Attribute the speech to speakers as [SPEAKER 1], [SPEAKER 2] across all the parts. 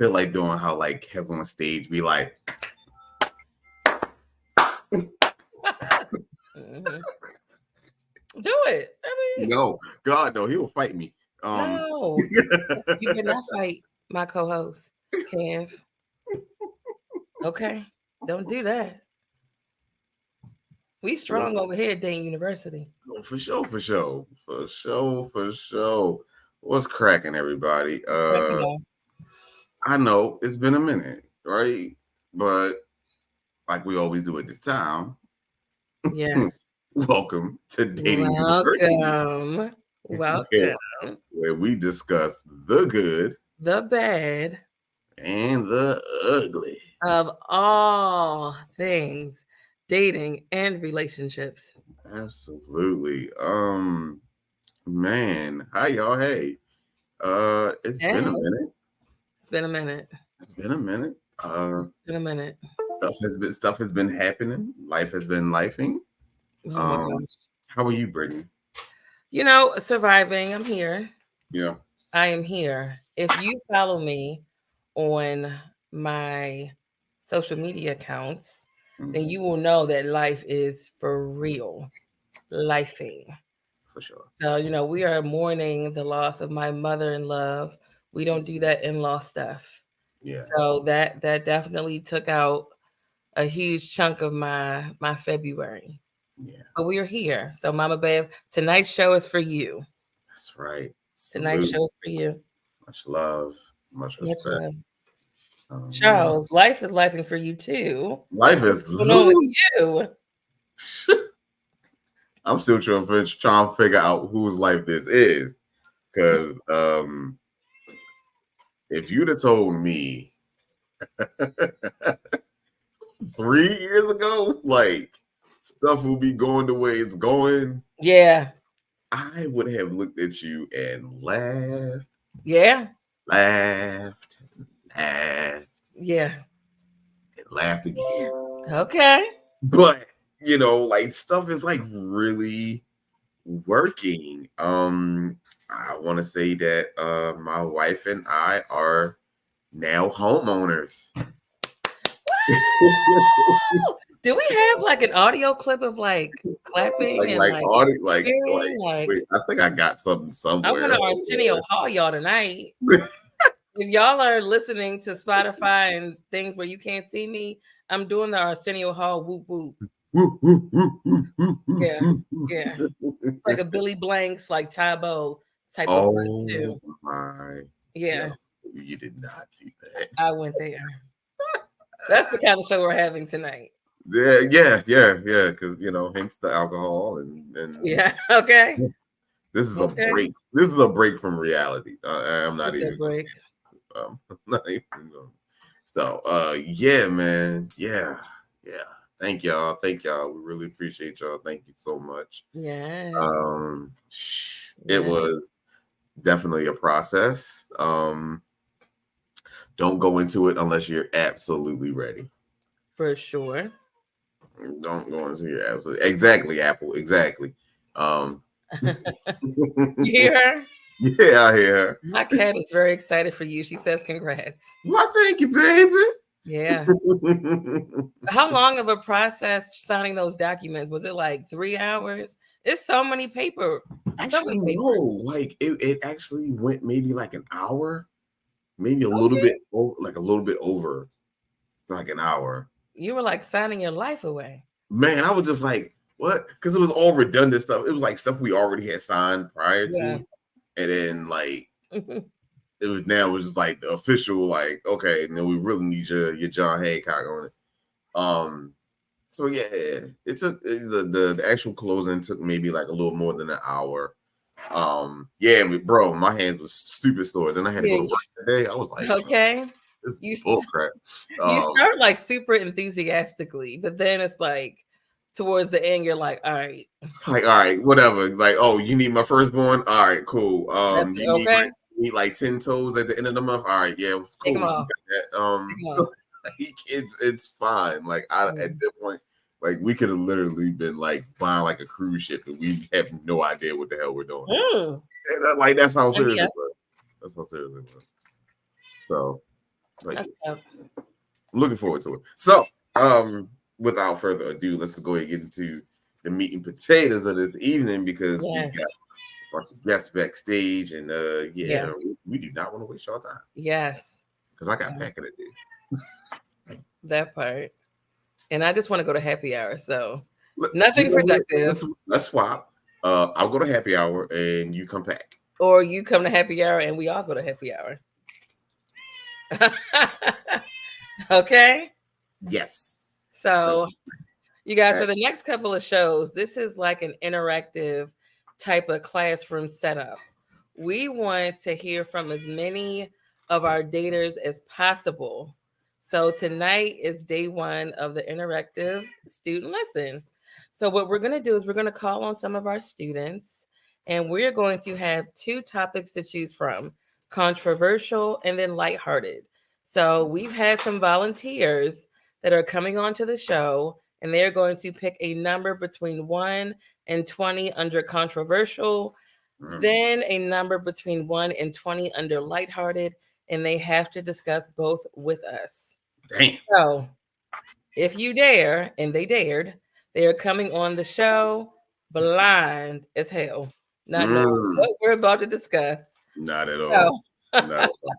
[SPEAKER 1] feel like doing how like Kevin on stage be like,
[SPEAKER 2] Mm-hmm. Do it. I mean,
[SPEAKER 1] no, God, no, he will fight me.
[SPEAKER 2] no, you better not fight my co-host, Kev. Okay, don't do that. We strong over here at Dane University.
[SPEAKER 1] For sure, for sure, for sure, for sure. What's cracking, everybody?
[SPEAKER 2] Cracking off.
[SPEAKER 1] I know it's been a minute, right? But like we always do at this time,
[SPEAKER 2] Yes.
[SPEAKER 1] welcome to Dating University,
[SPEAKER 2] Welcome.
[SPEAKER 1] where,
[SPEAKER 2] Welcome.
[SPEAKER 1] where we discuss the good
[SPEAKER 2] The bad
[SPEAKER 1] and the ugly.
[SPEAKER 2] of all things dating and relationships.
[SPEAKER 1] Absolutely. Man, hi y'all. Hey, it's been a
[SPEAKER 2] Hey,
[SPEAKER 1] minute.
[SPEAKER 2] it's been a minute.
[SPEAKER 1] It's been a minute.
[SPEAKER 2] It's been a minute.
[SPEAKER 1] Stuff has been happening. Life has been lifing.
[SPEAKER 2] Oh my
[SPEAKER 1] Um,
[SPEAKER 2] gosh.
[SPEAKER 1] how are you, Brittany?
[SPEAKER 2] Surviving. I'm here.
[SPEAKER 1] Yeah.
[SPEAKER 2] I am here. If you follow me on my social media accounts, then
[SPEAKER 1] Mhm.
[SPEAKER 2] you will know that life is for real. Lifing.
[SPEAKER 1] For sure.
[SPEAKER 2] So, we are mourning the loss of my mother in love. We don't do that in-law stuff.
[SPEAKER 1] Yeah.
[SPEAKER 2] So that definitely took out a huge chunk of my February.
[SPEAKER 1] Yeah.
[SPEAKER 2] But we are here. So Mama Bev, tonight's show is for you.
[SPEAKER 1] That's right.
[SPEAKER 2] Tonight's
[SPEAKER 1] Salute.
[SPEAKER 2] show is for you.
[SPEAKER 1] Much love. Much
[SPEAKER 2] Much
[SPEAKER 1] respect.
[SPEAKER 2] love.
[SPEAKER 1] Yeah.
[SPEAKER 2] Charles, life is lifing for you too.
[SPEAKER 1] Life is.
[SPEAKER 2] What's going on with you?
[SPEAKER 1] I'm still trying to figure out whose life this is, because if you'd have told me 3 years ago, like stuff will be going the way it's going,
[SPEAKER 2] Yeah.
[SPEAKER 1] I would have looked at you and laughed,
[SPEAKER 2] Yeah.
[SPEAKER 1] laughed, laughed,
[SPEAKER 2] Yeah.
[SPEAKER 1] and laughed again.
[SPEAKER 2] Okay.
[SPEAKER 1] But like stuff is like really working. I want to say that my wife and I are now homeowners.
[SPEAKER 2] Do we have like an audio clip of like clapping and
[SPEAKER 1] like
[SPEAKER 2] like
[SPEAKER 1] audit,
[SPEAKER 2] cheering? Like,
[SPEAKER 1] wait, I think I got something
[SPEAKER 2] I want
[SPEAKER 1] somewhere.
[SPEAKER 2] to Arsenio Hall y'all tonight. If y'all are listening to Spotify and things where you can't see me, I'm doing the Arsenio Hall whoop whoop. Yeah, yeah. It's like a Billy Blanks, like Tybo type of voice
[SPEAKER 1] Oh
[SPEAKER 2] too.
[SPEAKER 1] my!
[SPEAKER 2] Yeah,
[SPEAKER 1] Yeah, you did not do that.
[SPEAKER 2] I went there. That's the kind of show we're having tonight.
[SPEAKER 1] Yeah. Because hence the alcohol and
[SPEAKER 2] Yeah. Okay.
[SPEAKER 1] this is a
[SPEAKER 2] Okay.
[SPEAKER 1] break. This is a break from reality. I'm not
[SPEAKER 2] It's a
[SPEAKER 1] even.
[SPEAKER 2] break.
[SPEAKER 1] Not even going. So, yeah, man, yeah. Thank y'all. We really appreciate y'all. Thank you so much.
[SPEAKER 2] Yes.
[SPEAKER 1] Um, it
[SPEAKER 2] Yes.
[SPEAKER 1] was definitely a process. Don't go into it unless you're absolutely ready.
[SPEAKER 2] For sure.
[SPEAKER 1] Don't go into your absolutely exactly Apple exactly. Um,
[SPEAKER 2] You hear her?
[SPEAKER 1] yeah, I hear her.
[SPEAKER 2] My cat is very excited for you. She says congrats.
[SPEAKER 1] Well, thank you, baby.
[SPEAKER 2] Yeah. How long of a process signing those documents? Was it like 3 hours? It's so many paper. So
[SPEAKER 1] Actually,
[SPEAKER 2] many
[SPEAKER 1] no.
[SPEAKER 2] papers.
[SPEAKER 1] Like it actually went maybe like an hour, maybe a little
[SPEAKER 2] Okay.
[SPEAKER 1] bit over, like a little bit over, like an hour.
[SPEAKER 2] You were like signing your life away.
[SPEAKER 1] Man, I was just like, what? Because it was all redundant stuff. It was like stuff we already had signed prior
[SPEAKER 2] Yeah.
[SPEAKER 1] to, and then like it was just like the official, like, okay, and then we really need your John Hancock on it. So yeah, it took the actual closing took maybe like a little more than an hour. Yeah, bro, my hands was super sore. Then I had to go
[SPEAKER 2] Yeah.
[SPEAKER 1] to work today. I was like,
[SPEAKER 2] Okay.
[SPEAKER 1] this is
[SPEAKER 2] You
[SPEAKER 1] bull crap.
[SPEAKER 2] you start like super enthusiastically, but then it's like towards the end, you're like, all right,
[SPEAKER 1] Like, all right, whatever. Like, oh, you need my firstborn? All right, cool.
[SPEAKER 2] that's
[SPEAKER 1] You
[SPEAKER 2] okay.
[SPEAKER 1] need like 10 toes at the end of the month. All right, yeah,
[SPEAKER 2] Take
[SPEAKER 1] cool.
[SPEAKER 2] them
[SPEAKER 1] You
[SPEAKER 2] off.
[SPEAKER 1] got that.
[SPEAKER 2] Take 'em off.
[SPEAKER 1] It's fine. Like at that point, like we could have literally been like buying like a cruise ship and we have no idea what the hell we're doing.
[SPEAKER 2] Mm.
[SPEAKER 1] And, like that's how serious
[SPEAKER 2] Yeah.
[SPEAKER 1] it was. That's how serious it was. So But
[SPEAKER 2] That's tough.
[SPEAKER 1] I'm looking forward to it. So, without further ado, let's go ahead and get into the meat and potatoes of this evening because we
[SPEAKER 2] Yes.
[SPEAKER 1] got a bunch of guests backstage, and
[SPEAKER 2] Yeah.
[SPEAKER 1] we do not want to waste your time
[SPEAKER 2] Yes.
[SPEAKER 1] because I got
[SPEAKER 2] Yeah.
[SPEAKER 1] packing to do.
[SPEAKER 2] That part. And I just want to go to happy hour. So
[SPEAKER 1] Look,
[SPEAKER 2] nothing
[SPEAKER 1] you know what?
[SPEAKER 2] productive.
[SPEAKER 1] Let's swap. I'll go to happy hour and you come back.
[SPEAKER 2] Or you come to happy hour and we all go to happy hour. Okay.
[SPEAKER 1] Yes.
[SPEAKER 2] So you guys, for the next couple of shows, this is like an interactive type of classroom setup. We want to hear from as many of our daters as possible. So tonight is day one of the interactive student lesson. So what we're going to do is we're going to call on some of our students, and we're going to have two topics to choose from: controversial and then lighthearted. So we've had some volunteers that are coming onto the show, and they're going to pick a number between 1 and 20 under controversial, then a number between 1 and 20 under lighthearted, and they have to discuss both with us.
[SPEAKER 1] Damn.
[SPEAKER 2] So if you dare, and they dared, they are coming on the show blind as hell, not knowing what we're about to discuss.
[SPEAKER 1] Not at all.
[SPEAKER 2] So,
[SPEAKER 1] Not at all.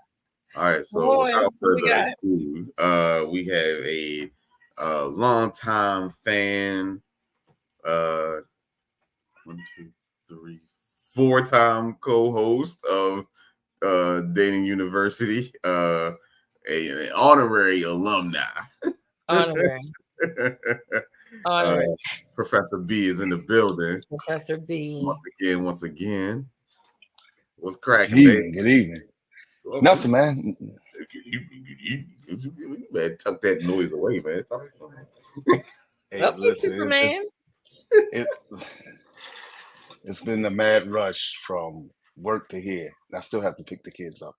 [SPEAKER 1] All right, so
[SPEAKER 2] Boy,
[SPEAKER 1] without
[SPEAKER 2] what we
[SPEAKER 1] further
[SPEAKER 2] got?
[SPEAKER 1] ado, we have a longtime fan, 1, 2, 3, 4-time co-host of Dating University, an honorary alumni.
[SPEAKER 2] Honorary. Honorary.
[SPEAKER 1] Professor B is in the building.
[SPEAKER 2] Professor B.
[SPEAKER 1] Once again. What's cracking?
[SPEAKER 3] Good evening.
[SPEAKER 1] Well,
[SPEAKER 3] Nothing, man.
[SPEAKER 1] You better tuck that noise away, man.
[SPEAKER 3] Hey,
[SPEAKER 2] Okay,
[SPEAKER 3] listen,
[SPEAKER 2] Superman.
[SPEAKER 3] It's been a mad rush from work to here. I still have to pick the kids up.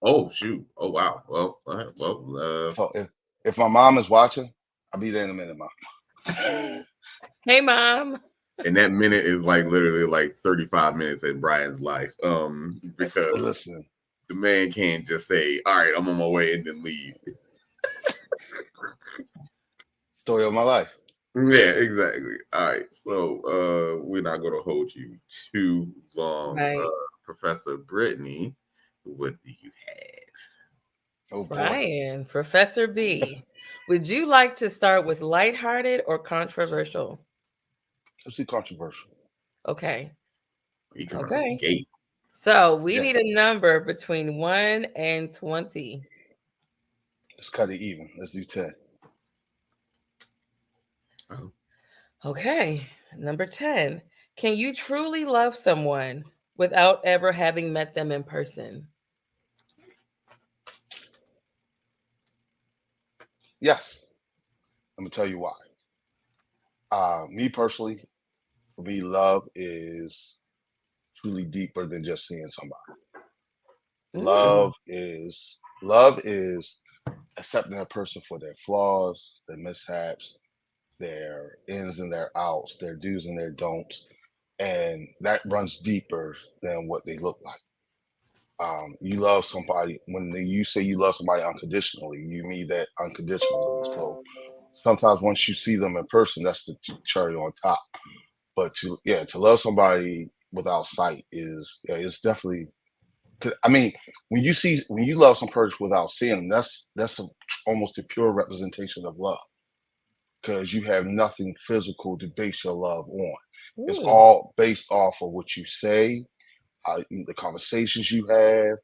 [SPEAKER 1] Oh shoot! Oh wow! Well, all right. Well,
[SPEAKER 3] So if my mom is watching, I'll be there in a minute, Mom.
[SPEAKER 2] Hey, Mom.
[SPEAKER 1] And that minute is like literally like 35 minutes in Brian's life. Because
[SPEAKER 3] listen,
[SPEAKER 1] the man can't just say, "All right, I'm on my way," and then leave.
[SPEAKER 3] Story of my life.
[SPEAKER 1] Yeah, exactly. All right, so we're not going to hold you too long,
[SPEAKER 2] Right.
[SPEAKER 1] Professor Brittany. What do you have?
[SPEAKER 3] Oh boy.
[SPEAKER 2] Brian, Professor B. Would you like to start with lighthearted or controversial?
[SPEAKER 3] Let's see controversial.
[SPEAKER 2] Okay.
[SPEAKER 1] He coming
[SPEAKER 2] Okay.
[SPEAKER 1] out the gate.
[SPEAKER 2] So we need a number between 1 and 20.
[SPEAKER 3] Let's cut it even. Let's do 10.
[SPEAKER 1] Oh.
[SPEAKER 2] Okay. Number 10. Can you truly love someone without ever having met them in person?
[SPEAKER 3] Yes. I'm gonna tell you why. Me personally, for me, love is truly deeper than just seeing somebody. Love is accepting a person for their flaws, their mishaps, their ins and their outs, their do's and their don'ts, and that runs deeper than what they look like. You love somebody when you say you love somebody unconditionally, you mean that unconditionally. So sometimes once you see them in person, that's the cherry on top. But to love somebody without sight is it's definitely. I mean, when you love some person without seeing them, that's almost a pure representation of love, because you have nothing physical to base your love on. It's all based off of what you say, the conversations you have,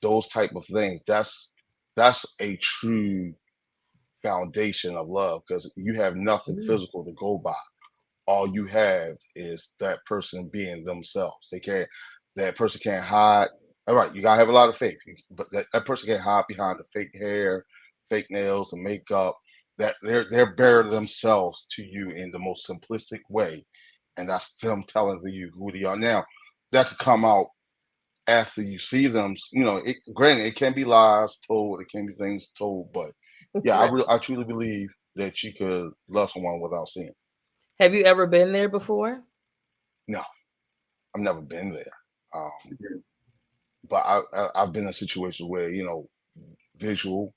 [SPEAKER 3] those type of things. That's a true foundation of love, because you have nothing physical to go by. All you have is that person being themselves. That person can't hide. All right, you gotta have a lot of faith, but that person can't hide behind the fake hair, fake nails, the makeup. That they're bare themselves to you in the most simplistic way, and that's them telling you who they are. Now, that could come out after you see them. Granted, it can be lies told, it can be things told, but yeah, I truly believe that you could love someone without seeing.
[SPEAKER 2] Have you ever been there before?
[SPEAKER 3] No, I've never been there. But I've been in situations where visual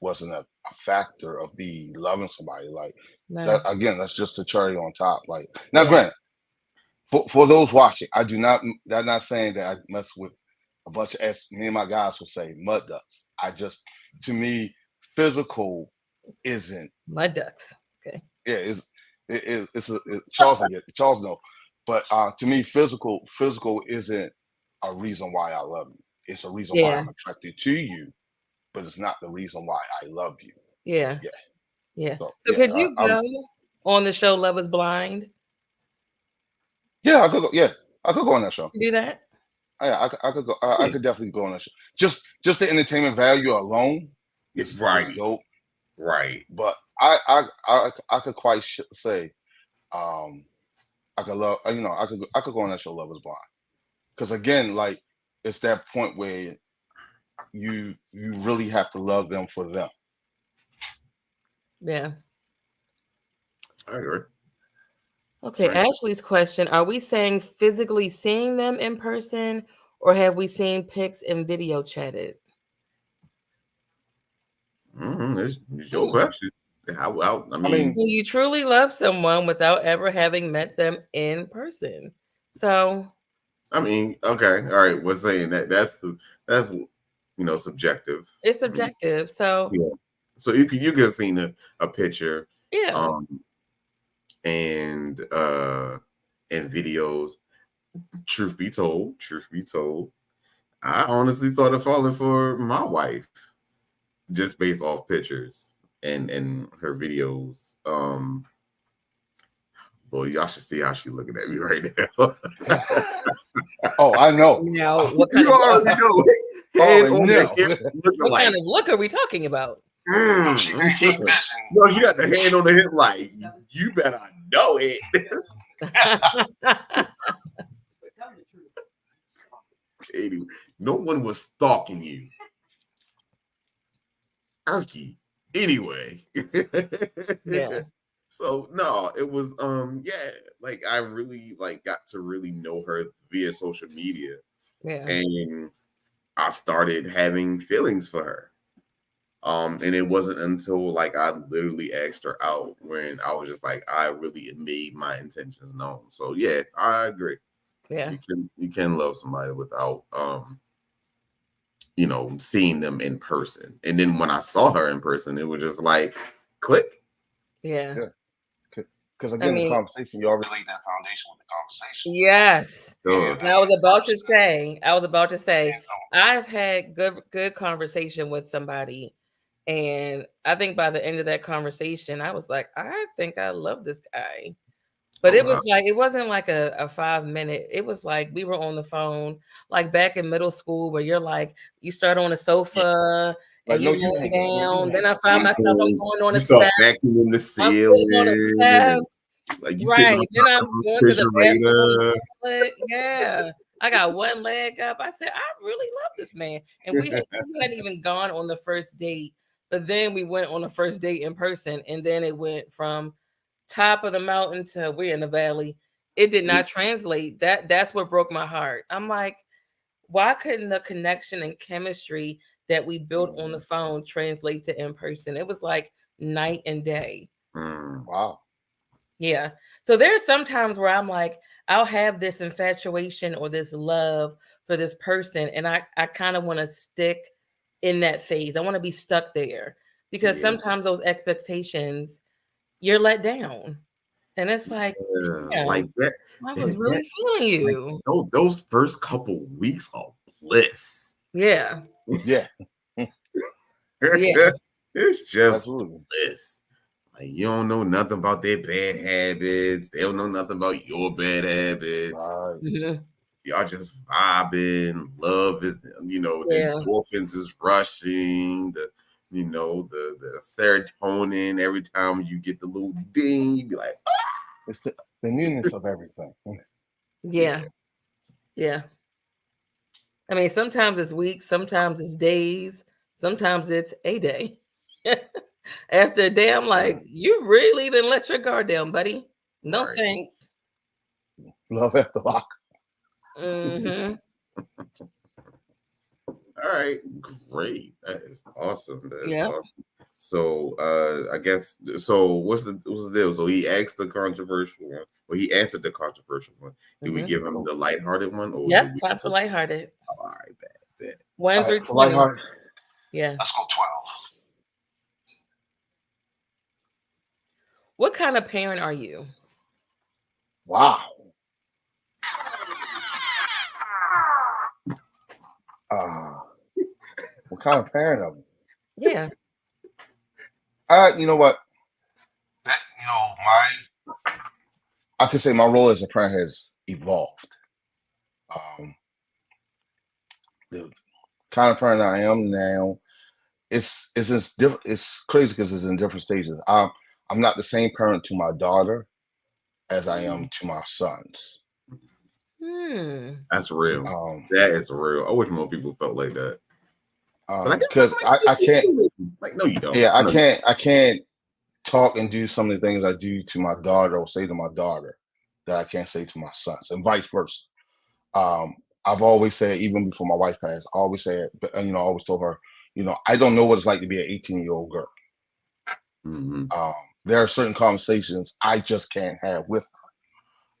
[SPEAKER 3] wasn't a factor of me loving somebody. Like
[SPEAKER 2] No.
[SPEAKER 3] that again, that's just the cherry on top. Like now,
[SPEAKER 2] Yeah.
[SPEAKER 3] granted, for those watching, I do not. That's not saying that I mess with a bunch of me and my guys will say mud ducks. I just, to me, physical isn't.
[SPEAKER 2] Mud ducks. Okay.
[SPEAKER 3] Yeah, Charles will get Charles know, but to me, physical isn't a reason why I love you. It's a reason why
[SPEAKER 2] Yeah.
[SPEAKER 3] I'm attracted to you, but it's not the reason why I love you.
[SPEAKER 2] Yeah.
[SPEAKER 3] Yeah.
[SPEAKER 2] Yeah.
[SPEAKER 3] So,
[SPEAKER 2] So
[SPEAKER 3] yeah,
[SPEAKER 2] could you go on the show Love is Blind?
[SPEAKER 3] Yeah, I could go. Yeah, I could go on that show.
[SPEAKER 2] Do that?
[SPEAKER 3] Yeah, I could go. I could definitely go on that show. Just the entertainment value alone is
[SPEAKER 1] Right.
[SPEAKER 3] dope.
[SPEAKER 1] Right.
[SPEAKER 3] But I could quite say, I could love. I could go on that show Love is Blind, because again, like it's that point where you really have to love them for them.
[SPEAKER 2] Yeah.
[SPEAKER 1] I agree.
[SPEAKER 2] Okay,
[SPEAKER 1] Right.
[SPEAKER 2] Ashley's question: are we saying physically seeing them in person, or have we seen pics and video chatted?
[SPEAKER 1] It's your question. I mean,
[SPEAKER 2] Will you truly love someone without ever having met them in person? So,
[SPEAKER 1] okay, all right. We're saying that's subjective.
[SPEAKER 2] it's subjective. So,
[SPEAKER 1] Yeah. So you could have seen a picture,
[SPEAKER 2] yeah,
[SPEAKER 1] and videos. Truth be told, I honestly started falling for my wife just based off pictures and her videos. Boy, y'all should see how she's looking at me right now.
[SPEAKER 3] Oh, I know.
[SPEAKER 2] Now, what kind
[SPEAKER 1] You
[SPEAKER 2] of
[SPEAKER 1] already know.
[SPEAKER 2] what kind of look are we talking about?
[SPEAKER 1] No, she got the hand on the hip like, you better know it. Anyway, no one was stalking you. Erky. Anyway.
[SPEAKER 2] Yeah.
[SPEAKER 1] So no, it was like I really got to really know her via social media.
[SPEAKER 2] Yeah.
[SPEAKER 1] And I started having feelings for her. And it wasn't until I literally asked her out when I was just I really made my intentions known. So yeah, I agree.
[SPEAKER 2] Yeah.
[SPEAKER 1] You can love somebody without seeing them in person. And then when I saw her in person, it was just click.
[SPEAKER 2] Yeah.
[SPEAKER 3] Because again, the conversation, you already laid that foundation with the conversation.
[SPEAKER 2] Yes. And I was about to say, I've had good conversation with somebody. And I think by the end of that conversation, I was like, I think I love this guy. But it wasn't like a 5 minute. It was like we were on the phone, like back in middle school, where you start on a sofa and you lay down. Then I find myself I'm going on a
[SPEAKER 1] step.
[SPEAKER 2] Vacuuming
[SPEAKER 1] the ceiling.
[SPEAKER 2] You right. Then I'm going to the bathroom. Yeah. I got one leg up. I said, I really love this man. And we hadn't even gone on the first date. But then we went on the first date in person. And then it went from top of the mountain to we're in the valley. It did not translate. That's what broke my heart. I'm like, why couldn't the connection and chemistry that we built on the phone translate to in person? It was like night and day.
[SPEAKER 3] Wow.
[SPEAKER 2] Yeah. So there's sometimes where I'm like, I'll have this infatuation or this love for this person, and I kind of want to stick in that phase. I want to be stuck there because sometimes those expectations, you're let down. And it's like,
[SPEAKER 1] like that.
[SPEAKER 2] I was really feeling you.
[SPEAKER 1] Those first couple weeks of bliss.
[SPEAKER 2] Yeah.
[SPEAKER 3] Yeah.
[SPEAKER 2] Yeah.
[SPEAKER 1] It's just bliss. Like you don't know nothing about their bad habits. They don't know nothing about your bad habits. Y'all just vibing. Love is, the endorphins is rushing. The serotonin. Every time you get the little ding, you be like, ah!
[SPEAKER 3] It's the newness of everything.
[SPEAKER 2] Yeah. Yeah. I mean, sometimes it's weeks, sometimes it's days, sometimes it's a day. After a day, I'm like, you really didn't let your guard down, buddy. No thanks.
[SPEAKER 3] Love after lock.
[SPEAKER 1] All right, great. That is awesome. That is
[SPEAKER 2] Yep.
[SPEAKER 1] awesome. So I guess so. What's the deal? So he asked the controversial one. Well, he answered the controversial one. Did we give him the lighthearted one? Or
[SPEAKER 2] Yep, time for lighthearted.
[SPEAKER 1] All right, bet.
[SPEAKER 2] 1 through
[SPEAKER 3] For
[SPEAKER 2] 20.
[SPEAKER 3] lighthearted,
[SPEAKER 2] Yeah.
[SPEAKER 3] let's go 12.
[SPEAKER 2] What kind of parent are you?
[SPEAKER 3] Wow. What kind of parent am
[SPEAKER 2] Yeah.
[SPEAKER 3] I? You know what? I could say my role as a parent has evolved. The kind of parent I am now, it's different. It's crazy because it's in different stages. I'm not the same parent to my daughter as I am to my sons.
[SPEAKER 1] That's real. That is real. I wish more people felt like that.
[SPEAKER 3] Because I can't.
[SPEAKER 1] Like, no, you don't.
[SPEAKER 3] Yeah, I can't talk and do some of the things I do to my daughter or say to my daughter that I can't say to my sons, and vice versa. I've always said, even before my wife passed, I always said, I always told her, I don't know what it's like to be an 18-year-old girl. There are certain conversations I just can't have with her.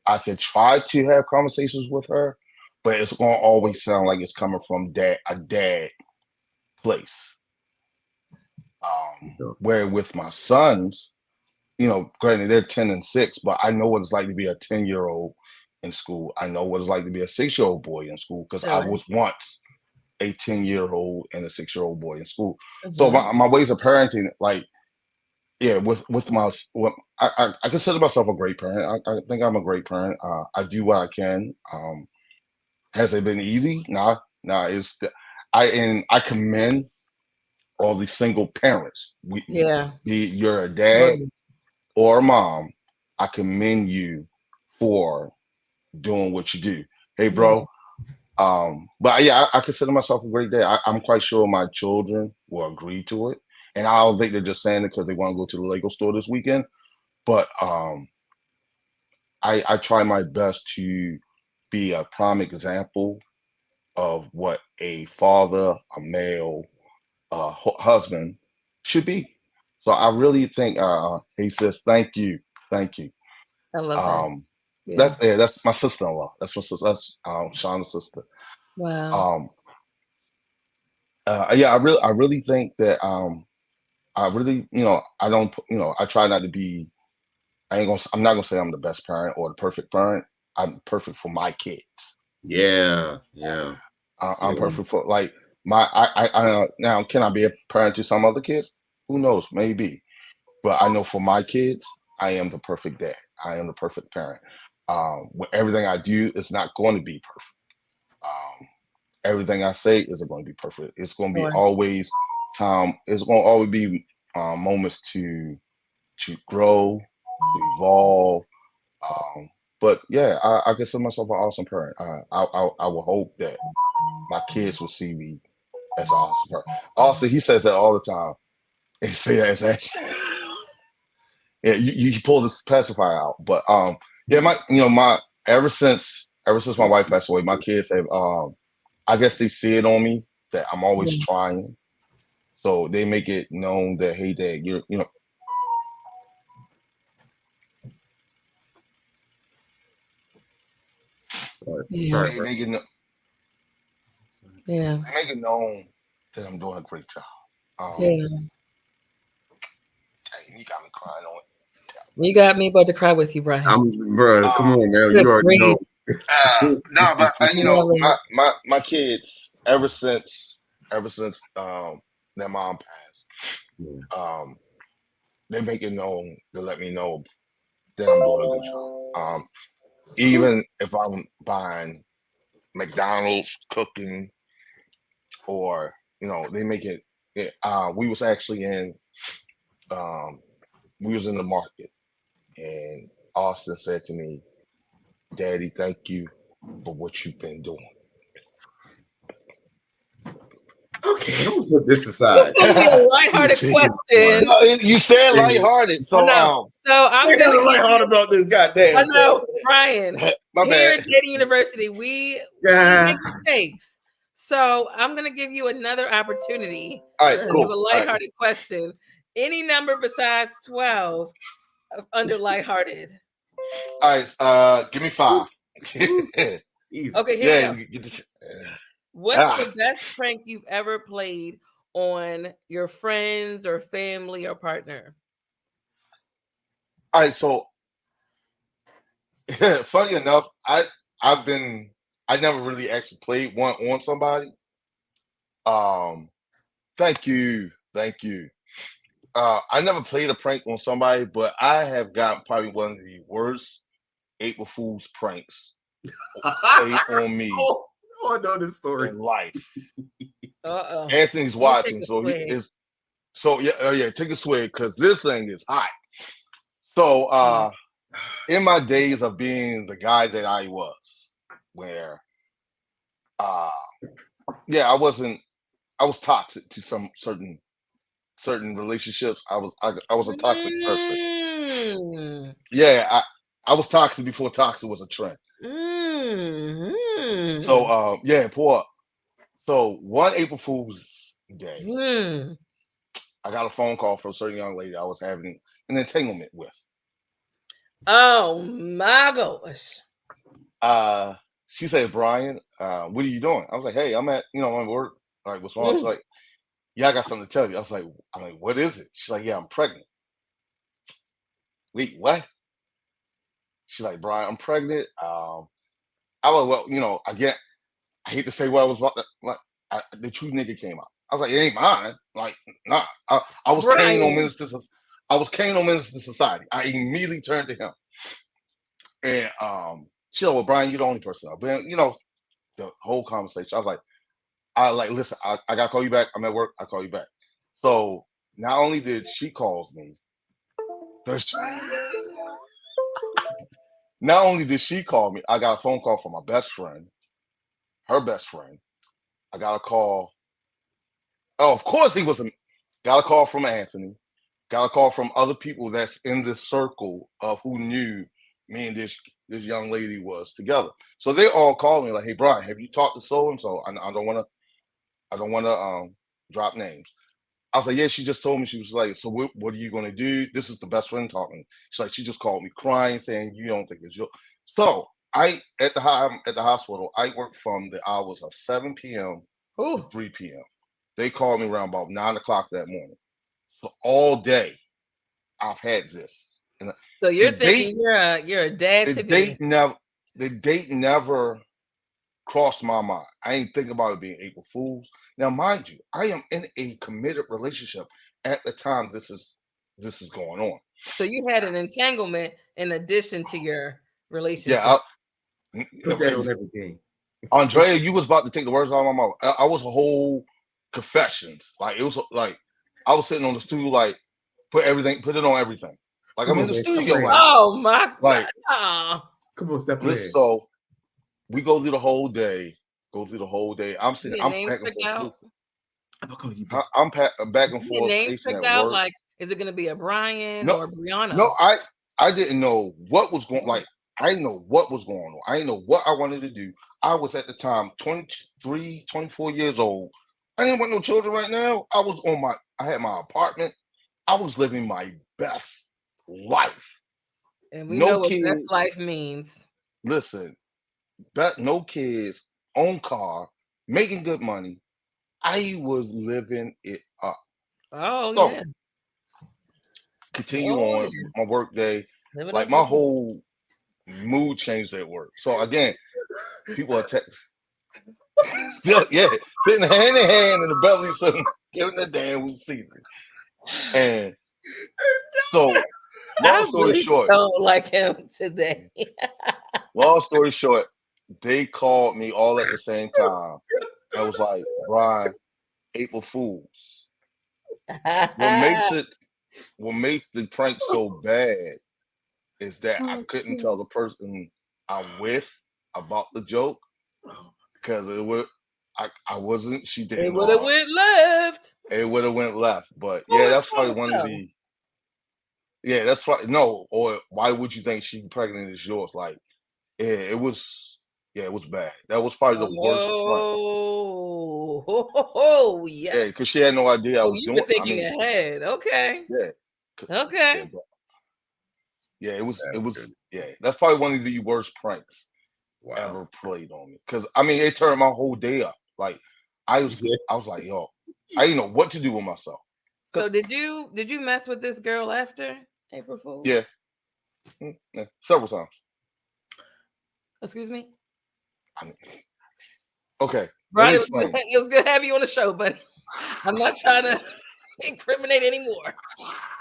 [SPEAKER 3] I can try to have conversations with her, but it's going to always sound like it's coming from a dad place. Where with my sons, granted they're 10 and 6, but I know what it's like to be a 10-year-old in school. I know what it's like to be a 6-year-old boy in school because I was once a 10-year-old and a 6-year-old boy in school. So my ways of parenting, like, yeah, I consider myself a great parent. I think I'm a great parent. I do what I can. Has it been easy? Nah. I commend all these single parents. You're a dad or a mom. I commend you for doing what you do. Hey, bro. But yeah, I consider myself a great dad. I'm quite sure my children will agree to it. And I don't think they're just saying it because they want to go to the Lego store this weekend. But I try my best to be a prime example of what a father, a male, husband should be. So I really think he says, thank you.
[SPEAKER 2] I love that.
[SPEAKER 3] That's my sister-in-law. That's Shauna's sister.
[SPEAKER 2] Wow.
[SPEAKER 3] I really think that I really, I don't, I try not to be, I'm not gonna say I'm the best parent or the perfect parent. I'm perfect for my kids.
[SPEAKER 1] Yeah.
[SPEAKER 3] I'm perfect for I now, can I be a parent to some other kids? Who knows? Maybe. But I know for my kids, I am the perfect dad. I am the perfect parent. Everything I do is not going to be perfect. Everything I say isn't going to be perfect. It's going to be always time. It's going to always be moments to grow, to evolve. But yeah, I consider myself an awesome parent. I will hope that my kids will see me as an awesome parent. Also, he says that all the time. He say that as actually. Yeah, you pull this pacifier out, but yeah, ever since my wife passed away, my kids have I guess they see it on me that I'm always trying, so they make it known that, hey, Dad, you're
[SPEAKER 1] Sorry,
[SPEAKER 3] they make it they make it known that I'm doing a great job. Hey, you got me crying on it.
[SPEAKER 2] You got me about to cry with you, Brian.
[SPEAKER 1] Bro, come on, man. You already know.
[SPEAKER 3] No, but my kids, ever since their mom passed, they make it known to let me know that I'm doing a good job. Even if I'm buying McDonald's, cooking, or they make it. We was actually in the market, and Austin said to me, Daddy, thank you for what you've been doing.
[SPEAKER 1] Okay, I'm gonna put this aside.
[SPEAKER 2] This is gonna be a lighthearted question.
[SPEAKER 3] No, you said lighthearted, so
[SPEAKER 2] so I'm
[SPEAKER 1] gonna lighthearted about this goddamn.
[SPEAKER 2] I know, Brian. Here at Dating University, we make mistakes. So I'm gonna give you another opportunity
[SPEAKER 3] All right,
[SPEAKER 2] to
[SPEAKER 3] cool.
[SPEAKER 2] give a
[SPEAKER 3] All right.
[SPEAKER 2] lighthearted question. Any number besides 12 under lighthearted.
[SPEAKER 3] All right, give me 5.
[SPEAKER 1] Jesus.
[SPEAKER 2] Okay, here
[SPEAKER 3] Yeah,
[SPEAKER 2] we go.
[SPEAKER 3] get this.
[SPEAKER 2] What's the best prank you've ever played on your friends or family or partner?
[SPEAKER 3] All right, so funny enough, I never really actually played one on somebody. Thank you, thank you. I never played a prank on somebody, but I have gotten probably one of the worst April Fool's pranks played on me
[SPEAKER 1] Oh, I know this story.
[SPEAKER 3] in life.
[SPEAKER 2] Uh-oh.
[SPEAKER 3] Anthony's
[SPEAKER 2] Let me take
[SPEAKER 3] watching,
[SPEAKER 2] a
[SPEAKER 3] so he
[SPEAKER 2] swig.
[SPEAKER 3] is. So yeah, take a swig because this thing is hot. So in my days of being the guy that I was, where yeah, I was toxic to some certain relationships. I was a toxic person.
[SPEAKER 2] Mm.
[SPEAKER 3] Yeah, I was toxic before toxic was a trend.
[SPEAKER 2] Mm.
[SPEAKER 3] So yeah, pour up. So one April Fool's Day,
[SPEAKER 2] Mm.
[SPEAKER 3] I got a phone call from a certain young lady I was having an entanglement with.
[SPEAKER 2] Oh my gosh.
[SPEAKER 3] She said, Brian, what are you doing? I was like, hey, I'm at work. Like, what's wrong? She's like, yeah, I got something to tell you. I'm like, what is it? She's like, yeah, I'm pregnant. Wait, what? She's like, Brian, I'm pregnant. I was, well, again, I hate to say what I was about to, like, the true nigga came out. I was like, it ain't mine. Like, nah. I was Cain on
[SPEAKER 2] Brian.
[SPEAKER 3] Minister. I was Cain on Minister Society. I immediately turned to him. And she said, well, Brian, you're the only person. But the whole conversation, I was like, listen, I gotta call you back. I'm at work. I'll call you back. So not only did she calls me, not only did she call me, I got a phone call from my best friend, her best friend. I got a call. Oh, of course he was. Got a call from Anthony. Got a call from other people that's in this circle of who knew me and this young lady was together. So they all called me like, "Hey, Brian, have you talked to so and so?" I don't want to drop names. I was like, "Yeah." She just told me. She was like, "So what are you going to do?" This is the best friend talking. She's like, she just called me crying, saying, "You don't think it's your." So I'm at the hospital. I work from the hours of 7 p.m. to 3 p.m. They called me around about 9 o'clock that morning. So all day, I've had this. And
[SPEAKER 2] So you're thinking you're a dad to be.
[SPEAKER 3] The date never crossed my mind. I ain't thinking about it being April Fool's. Now, mind you, I am in a committed relationship at the time this is going on.
[SPEAKER 2] So you had an entanglement in addition to your relationship.
[SPEAKER 3] Yeah,
[SPEAKER 1] Put that on everything.
[SPEAKER 3] Andrea, you was about to take the words out of my mouth. I was a whole confessions. Like it was like I was sitting on the stool, like put it on everything. Like I'm in the studio. Like,
[SPEAKER 2] oh my
[SPEAKER 3] like,
[SPEAKER 2] God.
[SPEAKER 1] Come on, step ahead.
[SPEAKER 3] So we go through the whole day. I'm sitting. I'm back and forth. I'm back and forth.
[SPEAKER 2] Names picked out. Like, is it going to be a Brian or Brianna?
[SPEAKER 3] No, I didn't know what was going. Like, I didn't know what was going on. I didn't know what I wanted to do. I was at the time 23, 24 years old. I didn't want no children right now. I had my apartment. I was living my best life.
[SPEAKER 2] And we know what best life means.
[SPEAKER 3] Listen, no kids, own car, making good money. I was living it up.
[SPEAKER 2] Oh,
[SPEAKER 3] so,
[SPEAKER 2] yeah.
[SPEAKER 3] Continue on my work day. Like my whole mood changed at work. So again, people are still, sitting hand in hand in the belly, sitting, giving the damn season. And so, long story short,
[SPEAKER 2] don't like him today.
[SPEAKER 3] Long story short, they called me all at the same time. I was like, Brian, April Fools. What makes the prank so bad is that I couldn't tell the person I'm with about the joke because I wasn't. She didn't.
[SPEAKER 2] It would have went left.
[SPEAKER 3] It would have went left. But yeah, that's probably one of the. Yeah, that's right. No, or why would you think she's pregnant is yours? Like, yeah, it was Yeah, it was bad. That was probably the worst prank.
[SPEAKER 2] Oh,
[SPEAKER 3] Yeah,
[SPEAKER 2] yes.
[SPEAKER 3] because she had no idea I
[SPEAKER 2] Oh,
[SPEAKER 3] was
[SPEAKER 2] you
[SPEAKER 3] doing.
[SPEAKER 2] were thinking ahead. Okay.
[SPEAKER 3] Yeah, yeah,
[SPEAKER 2] Okay.
[SPEAKER 3] it was.
[SPEAKER 1] That's
[SPEAKER 3] It was.
[SPEAKER 1] good.
[SPEAKER 3] Yeah, that's probably one of the worst pranks
[SPEAKER 1] Wow.
[SPEAKER 3] ever played on me. Because I mean, it turned my whole day up. Like I was like, yo, I didn't know what to do with myself.
[SPEAKER 2] So did you mess with this girl after April Fool?
[SPEAKER 3] Yeah, several times.
[SPEAKER 2] Excuse me.
[SPEAKER 3] I mean, okay.
[SPEAKER 2] Ron,
[SPEAKER 3] Let
[SPEAKER 2] it
[SPEAKER 3] me explain.
[SPEAKER 2] was good to have you on the show, but I'm not trying to incriminate anymore.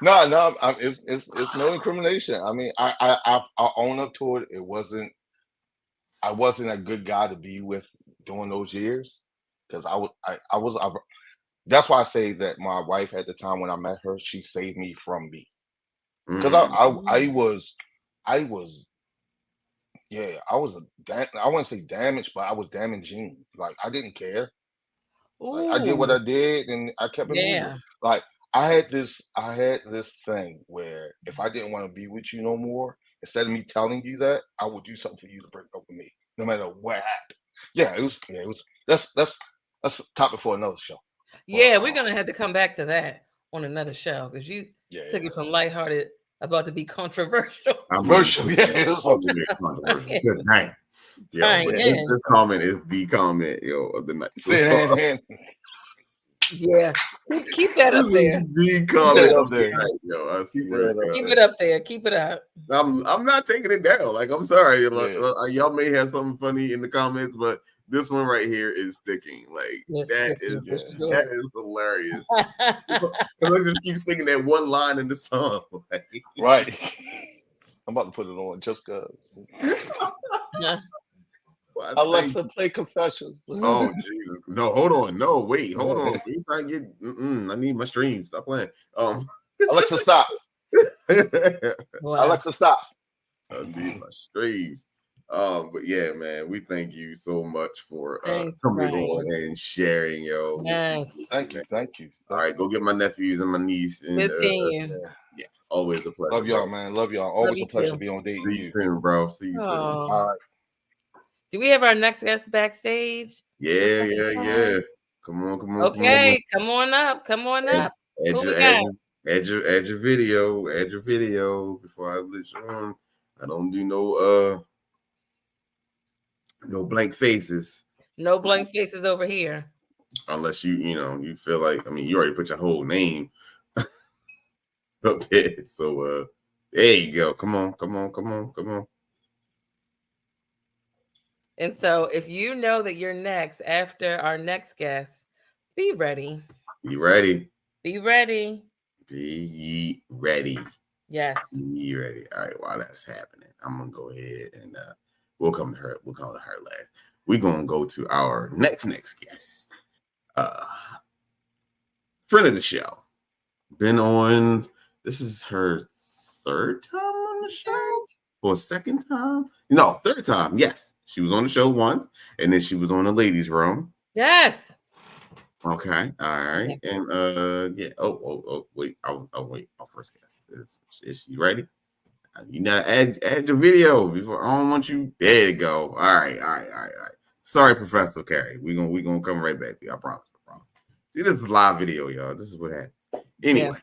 [SPEAKER 3] No, it's no incrimination. I mean, I own up to it. I wasn't a good guy to be with during those years because that's why I say that my wife at the time when I met her, she saved me from me because I was yeah, I wouldn't say damaged, but I was damaging. Like I didn't care. Like I did what
[SPEAKER 2] Ooh,
[SPEAKER 3] I did and I kept it moving.
[SPEAKER 2] yeah.
[SPEAKER 3] Like I had this thing where if I didn't want to be with you no more, instead of me telling you that, I would do something for you to break up with me, no matter what happened. Yeah, it was that's a topic for another show.
[SPEAKER 2] Yeah, we're gonna have to come back to that on another show because you
[SPEAKER 3] Yeah,
[SPEAKER 2] took it from lighthearted about to be controversial.
[SPEAKER 3] Controversial, yeah, it was
[SPEAKER 1] controversial. Good night. Yo,
[SPEAKER 2] Fine,
[SPEAKER 1] but
[SPEAKER 2] yeah.
[SPEAKER 1] this comment is the comment, yo, of the night. So
[SPEAKER 2] Yeah, keep that up there.
[SPEAKER 1] The comment
[SPEAKER 3] up
[SPEAKER 1] of
[SPEAKER 3] there.
[SPEAKER 1] the night, yo. I swear to God.
[SPEAKER 2] Keep it up there. Keep it up.
[SPEAKER 1] I'm not taking it down. Like I'm sorry,
[SPEAKER 3] Yeah.
[SPEAKER 1] y'all may have something funny in the comments, but this one right here is sticking. Like that is hilarious. Because I just keep singing that one line in the song. Like,
[SPEAKER 3] Right. I'm about to put it on just because.
[SPEAKER 1] well,
[SPEAKER 3] Alexa, play Confessions.
[SPEAKER 1] Oh Jesus! No, hold on. No, wait, hold on. We trying to get. I need my stream. Stop playing.
[SPEAKER 3] Alexa, stop.
[SPEAKER 2] Wow.
[SPEAKER 3] Alexa, stop.
[SPEAKER 1] I need my streams. But yeah, man, we thank you so much for coming on and sharing, yo.
[SPEAKER 2] Yes.
[SPEAKER 3] Thank you.
[SPEAKER 1] All right, go get my nephews and my niece. And
[SPEAKER 2] good seeing you.
[SPEAKER 1] Yeah, always a pleasure.
[SPEAKER 3] Love y'all,
[SPEAKER 1] bro.
[SPEAKER 3] man. Love y'all. Always a pleasure to be on dating
[SPEAKER 1] See you soon, bro. See you soon.
[SPEAKER 3] All right.
[SPEAKER 2] Do we have our next guest backstage?
[SPEAKER 1] Yeah. Come on.
[SPEAKER 2] Okay, come on up. Come on up.
[SPEAKER 1] Add your video before I let you on. I don't do no blank faces.
[SPEAKER 2] No blank faces over here.
[SPEAKER 1] Unless you feel like, I mean, you already put your whole name up there. So there you go. Come on.
[SPEAKER 2] And so if you know that you're next after our next guest, be ready.
[SPEAKER 1] Be ready.
[SPEAKER 2] Be ready.
[SPEAKER 1] Be ready.
[SPEAKER 2] Yes.
[SPEAKER 1] Be ready. All right, while that's happening, I'm gonna go ahead and we'll come to her. We'll call to her last. We're gonna go to our next guest. Friend of the show. Been on, this is her third time on the show? Or second time? No, third time. Yes. She was on the show once, and then she was on the ladies' room.
[SPEAKER 2] Yes.
[SPEAKER 1] Okay. All right. And yeah. Oh, wait. I'll wait. Our first guest. Is she ready? You gotta add your video before. I don't want you. There you go. All right. Sorry, Professor Carey. We gonna come right back to you. I promise. See, this is a live video, y'all. This is what happens. Anyway,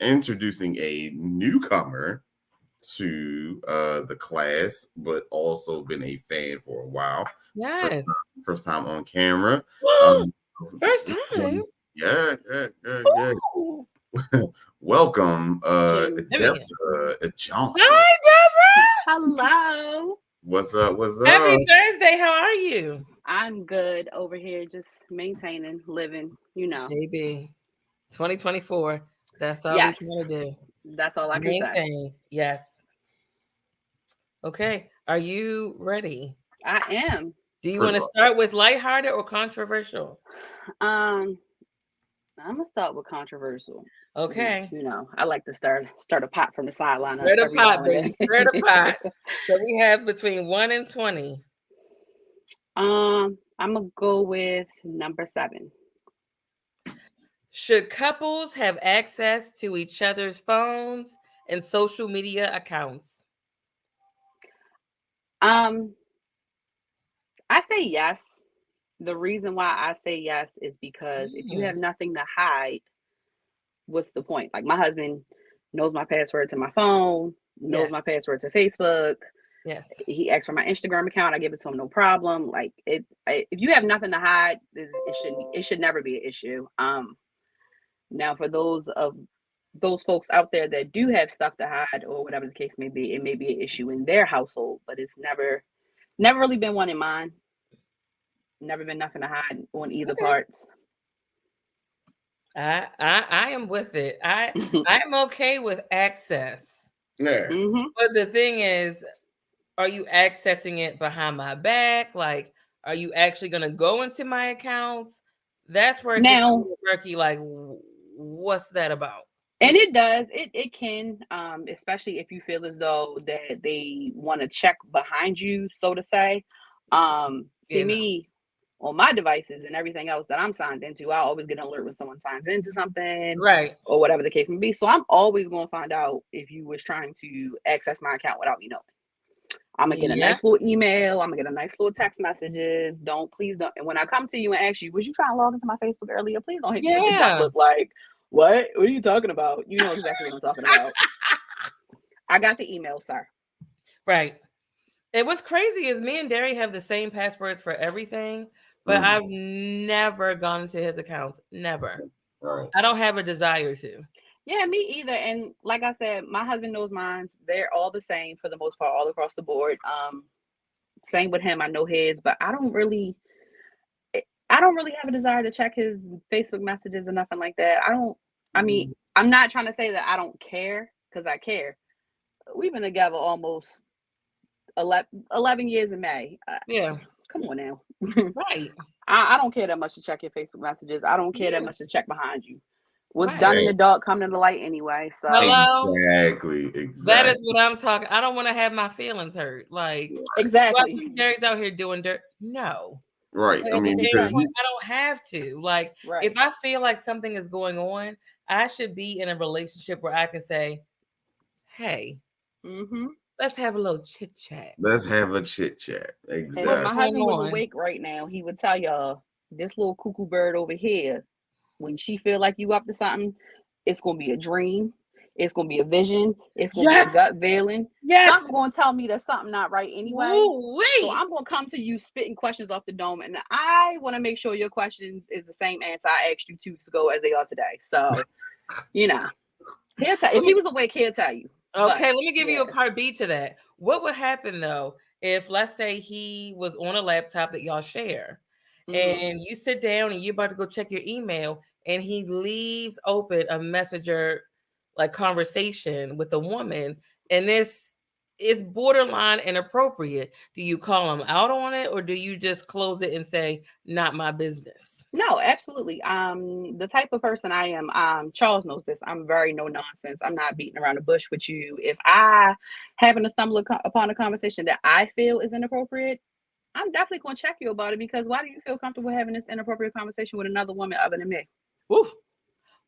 [SPEAKER 1] introducing a newcomer to the class, but also been a fan for a while.
[SPEAKER 2] Yes.
[SPEAKER 1] First time on camera.
[SPEAKER 2] First time.
[SPEAKER 1] Yeah. Welcome, Deborah Johnson.
[SPEAKER 2] Hi, Deborah.
[SPEAKER 4] Hello.
[SPEAKER 1] What's up?
[SPEAKER 2] Happy Thursday. How are you?
[SPEAKER 4] I'm good over here, just maintaining, living,
[SPEAKER 2] Baby, 2024. That's all
[SPEAKER 4] Yes.
[SPEAKER 2] we trying to do.
[SPEAKER 4] That's all I can say.
[SPEAKER 2] Maintain. Yes. Okay. Are you ready?
[SPEAKER 4] I am.
[SPEAKER 2] Do you want to start with lighthearted or controversial?
[SPEAKER 4] I'm gonna start with controversial.
[SPEAKER 2] Okay.
[SPEAKER 4] I like to start a pot from the sideline.
[SPEAKER 2] Stir the pot, baby. Stir the pot. So we have between 1 and 20.
[SPEAKER 4] I'm gonna go with number 7.
[SPEAKER 2] Should couples have access to each other's phones and social media accounts?
[SPEAKER 4] I say yes. The reason why I say yes is because if you have nothing to hide, what's the point? Like my husband knows my password to my phone, knows my
[SPEAKER 2] Yes.
[SPEAKER 4] password to Facebook.
[SPEAKER 2] Yes.
[SPEAKER 4] He asks for my Instagram account. I give it to him, no problem. Like if you have nothing to hide, it should never be an issue. Now for those folks out there that do have stuff to hide or whatever the case may be, it may be an issue in their household, but it's never really been one in mine. Never been nothing to hide on either parts.
[SPEAKER 2] I am with it. I'm okay with access.
[SPEAKER 1] Yeah.
[SPEAKER 2] But the thing is, are you accessing it behind my back? Like, are you actually going to go into my accounts? That's where it gets a
[SPEAKER 4] Now,
[SPEAKER 2] little murky. Like, what's that about?
[SPEAKER 4] and it does. It can, especially if you feel as though that they want to check behind you, so to say. Me on my devices and everything else that I'm signed into, I always get an alert when someone signs into something,
[SPEAKER 2] right,
[SPEAKER 4] or whatever the case may be. So I'm always going to find out if you was trying to access my account without me knowing. I'm gonna get a nice little email. I'm gonna get a nice little text messages. Please don't. And when I come to you and ask you, was you trying to log into my Facebook earlier? Please don't hit me with the dumb look like, what? What are you talking about? You know exactly what I'm talking about. I got the email, sir.
[SPEAKER 2] Right. And what's crazy is me and Derry have the same passwords for everything, but I've never gone into his accounts. Never. Right. I don't have a desire to.
[SPEAKER 4] Yeah, me either. And like I said, my husband knows mine. They're all the same for the most part, all across the board. Same with him. I know his, but I don't really have a desire to check his Facebook messages or nothing like that. I mean, I'm not trying to say that I don't care, because I care. We've been together almost 11 years in May.
[SPEAKER 2] Yeah.
[SPEAKER 4] Come on now.
[SPEAKER 2] Right.
[SPEAKER 4] I don't care that much to check your Facebook messages. I don't care that much to check behind you. What's done in the dark come to the light anyway. So
[SPEAKER 1] Exactly.
[SPEAKER 2] That is what I'm talking. I don't want to have my feelings hurt. Like,
[SPEAKER 4] exactly.
[SPEAKER 2] Derry's out here doing dirt. No.
[SPEAKER 1] Right.
[SPEAKER 2] But
[SPEAKER 1] I mean,
[SPEAKER 2] because I don't have to. Like,
[SPEAKER 4] right.
[SPEAKER 2] if I feel like something is going on, I should be in a relationship where I can say, hey, let's have a little chit chat.
[SPEAKER 1] Let's have a chit chat. Exactly.
[SPEAKER 4] And if my husband was awake right now, he would tell y'all, this little cuckoo bird over here, when she feel like you up to something, it's gonna be a dream. It's gonna be a vision. It's gonna be a gut feeling. Something's gonna tell me that something not right anyway. So I'm gonna come to you spitting questions off the dome, and I want to make sure your questions is the same answer I asked you 2 weeks ago as they are today. So, you know, he'll tell. If he was awake, he'll tell you.
[SPEAKER 2] Okay, let me give you a part B to that. What would happen though if, let's say, he was on a laptop that y'all share, and you sit down and you're about to go check your email, and he leaves open a messenger like conversation with a woman, and this is borderline inappropriate? Do you call him out on it, or do you just close it and say, not my business?
[SPEAKER 4] No, absolutely. The type of person I am, Charles knows this. I'm very no nonsense. I'm not beating around the bush with you. If I happen to stumble upon a conversation that I feel is inappropriate, I'm definitely going to check you about it, because why do you feel comfortable having this inappropriate conversation with another woman other than me?
[SPEAKER 2] Woo.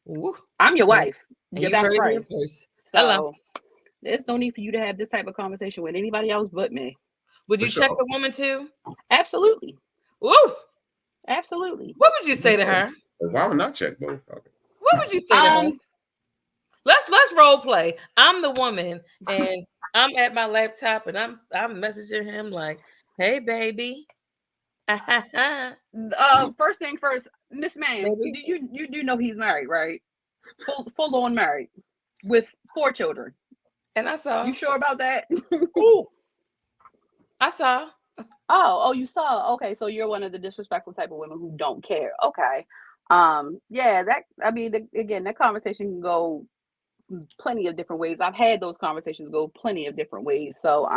[SPEAKER 2] Woo.
[SPEAKER 4] I'm your wife.
[SPEAKER 2] Your best friend.
[SPEAKER 4] So there's no need for you to have this type of conversation with anybody else but me.
[SPEAKER 2] Would you check the woman too?
[SPEAKER 4] Absolutely.
[SPEAKER 2] Woo.
[SPEAKER 4] Absolutely.
[SPEAKER 2] What would you say to her?
[SPEAKER 1] Why would not check both?
[SPEAKER 2] What would you say to her? Let's role play. I'm the woman, and I'm at my laptop, and I'm messaging him like, "Hey, baby."
[SPEAKER 4] First thing first, Miss Man, you do know he's married, right? Full on married with 4 children.
[SPEAKER 2] And I saw.
[SPEAKER 4] You sure about that?
[SPEAKER 2] Ooh. I saw.
[SPEAKER 4] Oh, you saw. Okay, so you're one of the disrespectful type of women who don't care. Okay. Yeah, that conversation can go plenty of different ways. I've had those conversations go plenty of different ways. So,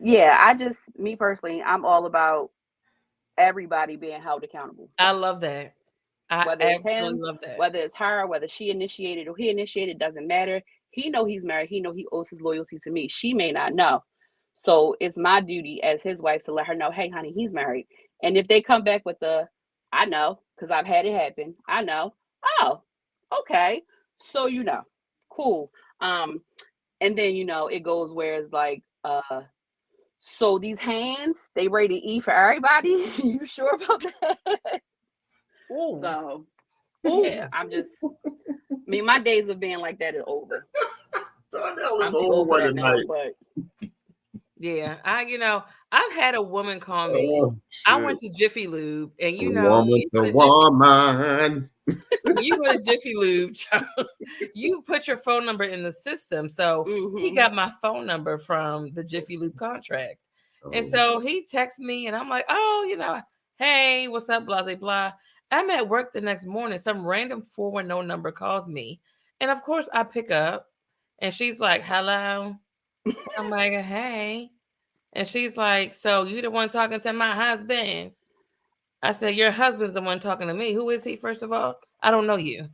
[SPEAKER 4] yeah, me personally, I'm all about everybody being held accountable.
[SPEAKER 2] I love that.
[SPEAKER 4] Whether it's him, whether it's her, whether she initiated or he initiated, doesn't matter. He know he's married. He know he owes his loyalty to me. She may not know. So it's my duty as his wife to let her know, hey, honey, he's married. And if they come back with I know, because I've had it happen. I know. Oh, okay. So, cool. And then, it goes where it's like, So these hands, they rated E for everybody. You sure about that?
[SPEAKER 2] Ooh.
[SPEAKER 4] So
[SPEAKER 2] Ooh.
[SPEAKER 4] yeah, my days of being like that is over.
[SPEAKER 1] Darnell
[SPEAKER 4] I'm
[SPEAKER 1] is
[SPEAKER 4] too
[SPEAKER 1] over
[SPEAKER 4] old for
[SPEAKER 1] one
[SPEAKER 4] that now,
[SPEAKER 1] tonight.
[SPEAKER 4] but
[SPEAKER 2] Yeah, I've had a woman call me.
[SPEAKER 1] Oh,
[SPEAKER 2] I
[SPEAKER 1] shit.
[SPEAKER 2] went to Jiffy Lube, and
[SPEAKER 1] Woman to woman.
[SPEAKER 2] when you go to Jiffy Lube, you put your phone number in the system. So he got my phone number from the Jiffy Lube contract. And so he texts me, and I'm like, oh, hey, what's up, blah, blah, blah. I'm at work the next morning. Some random 410 number calls me. And of course, I pick up, and she's like, hello. I'm like, hey. And she's like, so you the one talking to my husband? I said, your husband's the one talking to me. Who is he, first of all? I don't know you.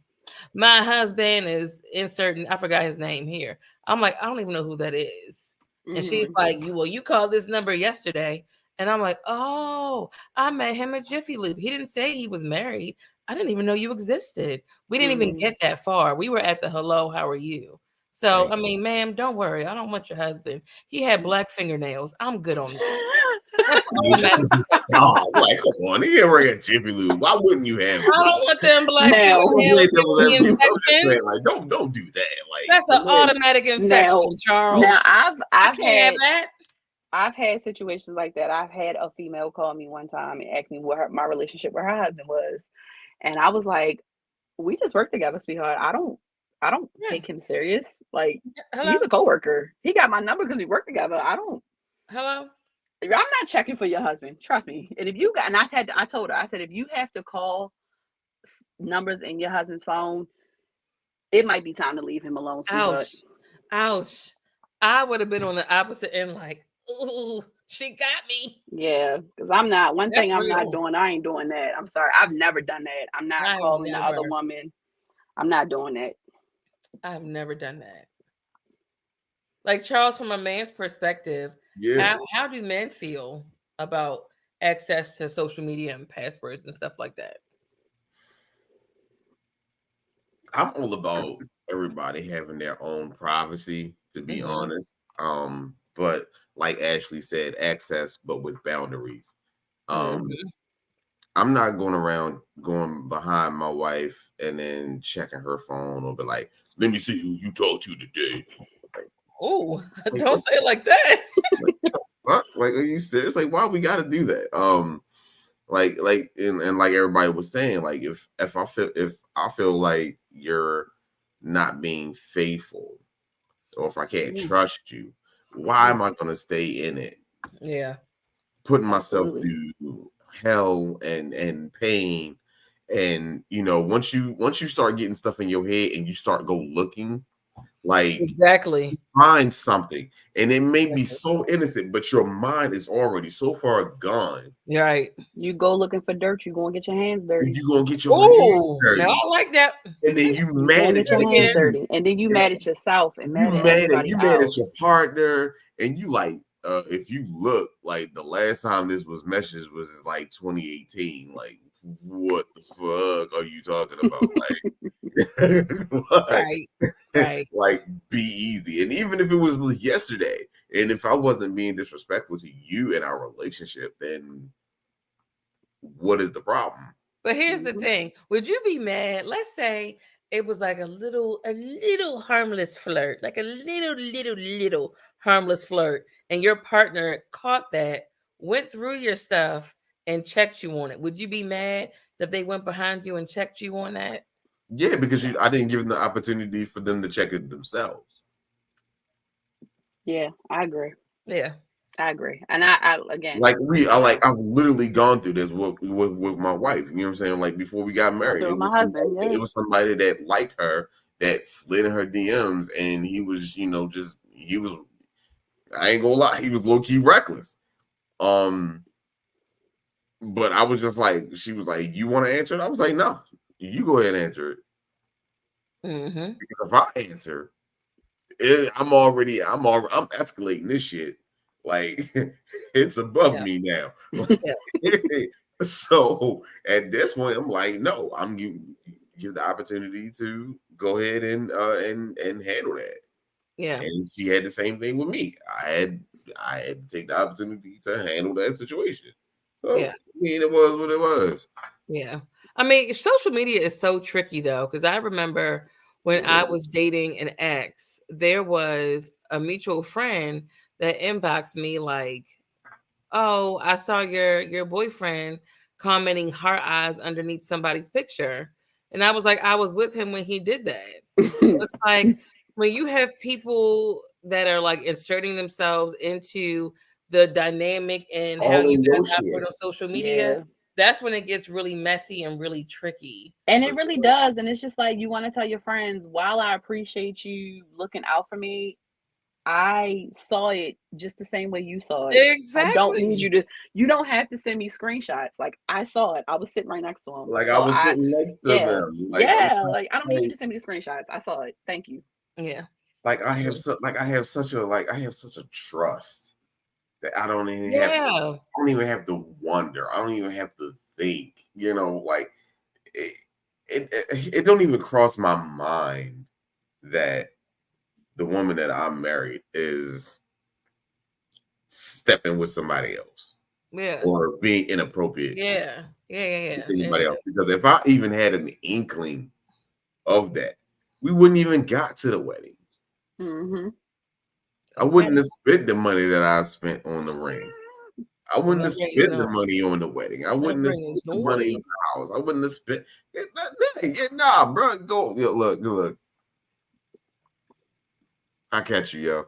[SPEAKER 2] My husband is inserting, I forgot his name here. I'm like, I don't even know who that is. And she's like, you called this number yesterday. And I'm like, oh, I met him at Jiffy Lube. He didn't say he was married. I didn't even know you existed. We didn't even get that far. We were at the hello, how are you? So, I mean, ma'am, don't worry. I don't want your husband. He had black fingernails. I'm good on that.
[SPEAKER 1] Oh, like, come on, he ain't working at Jiffy Lube. Why wouldn't you have?
[SPEAKER 2] I don't want them black
[SPEAKER 1] fingernails. Like, don't do that. Like,
[SPEAKER 2] that's an automatic infection, Charles.
[SPEAKER 4] Now I've had situations like that. I've had a female call me one time and ask me what my relationship with her husband was, and I was like, "We just work together, sweetheart. I don't take him serious. Like, he's a coworker. He got my number because we work together. I don't.
[SPEAKER 2] Hello."
[SPEAKER 4] I'm not checking for your husband. Trust me. And if you got, and I told her, I said, if you have to call numbers in your husband's phone, it might be time to leave him alone.
[SPEAKER 2] Ouch. I would have been on the opposite end, like, ooh, she got me.
[SPEAKER 4] Yeah, because I'm not. One thing I'm not doing. I ain't doing that. I'm sorry. I've never done that. I'm not calling the other woman. I'm not doing that.
[SPEAKER 2] I've never done that. Like, Charles, from a man's perspective, how do men feel about access to social media and passwords and stuff like that?
[SPEAKER 1] I'm all about everybody having their own privacy, to be honest. But like Ashley said, access, but with boundaries. I'm not going behind my wife and then checking her phone or be like, let me see who you talked to today.
[SPEAKER 2] Oh, don't say it like that.
[SPEAKER 1] Like, are you serious? Like, why we got to do that? Like everybody was saying, like, if I feel like you're not being faithful, or if I can't trust you, why am I going to stay in it?
[SPEAKER 2] Yeah,
[SPEAKER 1] putting myself through hell and pain, and once you start getting stuff in your head and you start go looking. Like,
[SPEAKER 2] exactly,
[SPEAKER 1] find something, and it may be so innocent, but your mind is already so far gone.
[SPEAKER 2] You're right.
[SPEAKER 4] You go looking for dirt, you're gonna get your hands dirty.
[SPEAKER 1] You're gonna get your hands dirty.
[SPEAKER 2] Now I like that.
[SPEAKER 1] And then you mad at
[SPEAKER 4] your hands dirty, and then you mad at yourself, and mad at
[SPEAKER 1] your partner, and you like. If you look, like, the last time this was messaged was like 2018. Like, what the fuck are you talking about? Right. Like, be easy. And even if it was yesterday, and if I wasn't being disrespectful to you in our relationship, then what is the problem?
[SPEAKER 2] But here's the thing: would you be mad? Let's say it was like a little harmless flirt, like a little harmless flirt, and your partner caught that, went through your stuff, and checked you on it. Would you be mad that they went behind you and checked you on that?
[SPEAKER 1] Yeah, because I didn't give them the opportunity for them to check it themselves.
[SPEAKER 4] Yeah, I agree.
[SPEAKER 2] Yeah,
[SPEAKER 4] I agree. And I again,
[SPEAKER 1] like I've literally gone through this with my wife. You know what I'm saying? Like, before we got married, it was somebody that liked her, that slid in her DMs, and he was, I ain't gonna lie, he was low key reckless. But I was just like, she was like, "You want to answer it?" I was like, "No, you go ahead and answer it." Because if I answer, I'm escalating this shit. Like, it's above me now. So at this point, I'm like, no, I'm give the opportunity to go ahead and handle that.
[SPEAKER 2] Yeah.
[SPEAKER 1] And she had the same thing with me. I had I had to take the opportunity to handle that situation. So
[SPEAKER 2] Yeah.
[SPEAKER 1] I mean, it was what it was.
[SPEAKER 2] Yeah. I mean, social media is so tricky though, because I remember when I was dating an ex, there was a mutual friend that inboxed me like, "Oh, I saw your boyfriend commenting heart eyes underneath somebody's picture." And I was like, I was with him when he did that. So it's like when you have people that are like inserting themselves into the dynamic and how
[SPEAKER 1] All
[SPEAKER 2] you
[SPEAKER 1] in
[SPEAKER 2] guys
[SPEAKER 1] your
[SPEAKER 2] operate
[SPEAKER 1] shit.
[SPEAKER 2] on social media,
[SPEAKER 4] Yeah.
[SPEAKER 2] that's when it gets really messy and really tricky.
[SPEAKER 4] And
[SPEAKER 1] For
[SPEAKER 4] it really
[SPEAKER 1] sure.
[SPEAKER 4] does. And it's just like you want to tell your friends, while I appreciate you looking out for me, I saw it just the same way you saw it. I don't need
[SPEAKER 2] Exactly.
[SPEAKER 4] you don't have to send me screenshots. Like I saw it. I was sitting right next to him.
[SPEAKER 1] Like I
[SPEAKER 4] So
[SPEAKER 1] was sitting next to
[SPEAKER 4] yeah.
[SPEAKER 1] them. Like I'm
[SPEAKER 4] Yeah. Like I don't need you
[SPEAKER 1] like,
[SPEAKER 4] to send me the screenshots. I saw it. Thank you.
[SPEAKER 2] Yeah.
[SPEAKER 1] like I have such a trust that I don't even have to,
[SPEAKER 2] Yeah.
[SPEAKER 1] I don't even have to wonder. I don't even have to think. You know, like it don't even cross my mind that the woman that I'm married is stepping with somebody else
[SPEAKER 2] Yeah.
[SPEAKER 1] or being inappropriate
[SPEAKER 2] Yeah.
[SPEAKER 1] with
[SPEAKER 2] Yeah.
[SPEAKER 1] anybody else. Because if I even had an inkling of that, we wouldn't even got to the wedding.
[SPEAKER 4] Mm-hmm.
[SPEAKER 1] I wouldn't have spent the money that I spent on the ring. I wouldn't have spent the money on the wedding. I wouldn't have spent the money on the house. I wouldn't have spent. Nah, bro. Go look. I catch you, yo.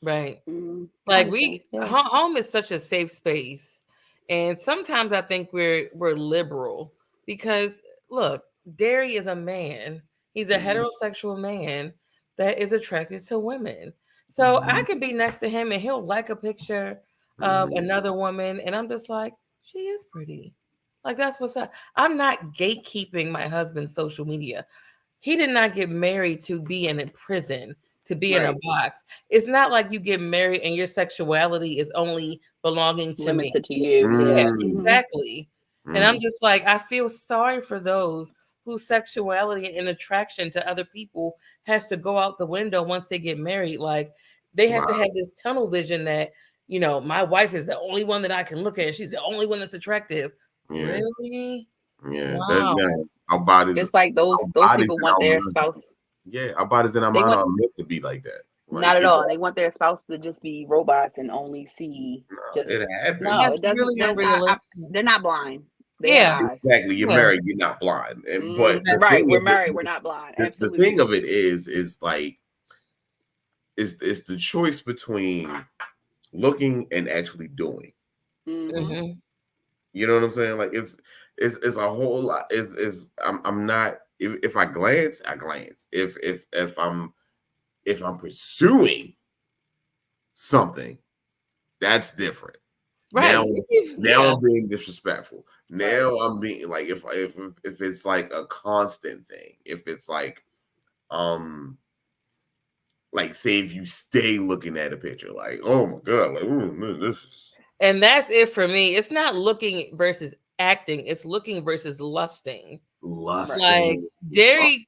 [SPEAKER 2] Right.
[SPEAKER 4] Mm-hmm.
[SPEAKER 2] Like
[SPEAKER 4] Understand. Yeah.
[SPEAKER 2] home is such a safe space. And sometimes I think we're liberal because look, Derry is a man. He's a heterosexual man that is attracted to women. So I can be next to him and he'll like a picture of another woman and I'm just like, she is pretty. Like that's what's up. I'm not gatekeeping my husband's social media. He did not get married to be in a prison, to be in a box. It's not like you get married and your sexuality is only belonging to me.
[SPEAKER 4] Limited to you.
[SPEAKER 2] Yeah,
[SPEAKER 4] Yeah.
[SPEAKER 2] exactly. And I'm just like, I feel sorry for those whose sexuality and attraction to other people has to go out the window once they get married. Like they have to have this tunnel vision that, you know, my wife is the only one that I can look at. She's the only one that's attractive.
[SPEAKER 1] Yeah.
[SPEAKER 2] Really?
[SPEAKER 1] Yeah.
[SPEAKER 2] Wow.
[SPEAKER 1] Our bodies.
[SPEAKER 4] It's like those people want their spouse.
[SPEAKER 1] Yeah, our bodies and our mind are meant to be like that. Like,
[SPEAKER 4] not at all. They want their spouse to just be robots and only see.
[SPEAKER 1] It happens.
[SPEAKER 4] No,
[SPEAKER 2] That's
[SPEAKER 4] it doesn't.
[SPEAKER 2] really unrealistic.
[SPEAKER 4] They're not blind. They have eyes.
[SPEAKER 1] Exactly. You're married. You're not blind. But
[SPEAKER 4] right, we're married. We're not blind.
[SPEAKER 1] The thing of it is like it's the choice between looking and actually doing.
[SPEAKER 4] Mm-hmm.
[SPEAKER 1] You know what I'm saying? Like it's a whole lot. I'm not. If I glance, I glance. If I'm pursuing something, that's different.
[SPEAKER 2] Right.
[SPEAKER 1] Now I'm being disrespectful. Now I'm being like if it's like a constant thing. If it's like say if you stay looking at a picture, like, oh my god, like this is.
[SPEAKER 2] And that's it for me. It's not looking versus acting. It's looking versus lusting. Like Derry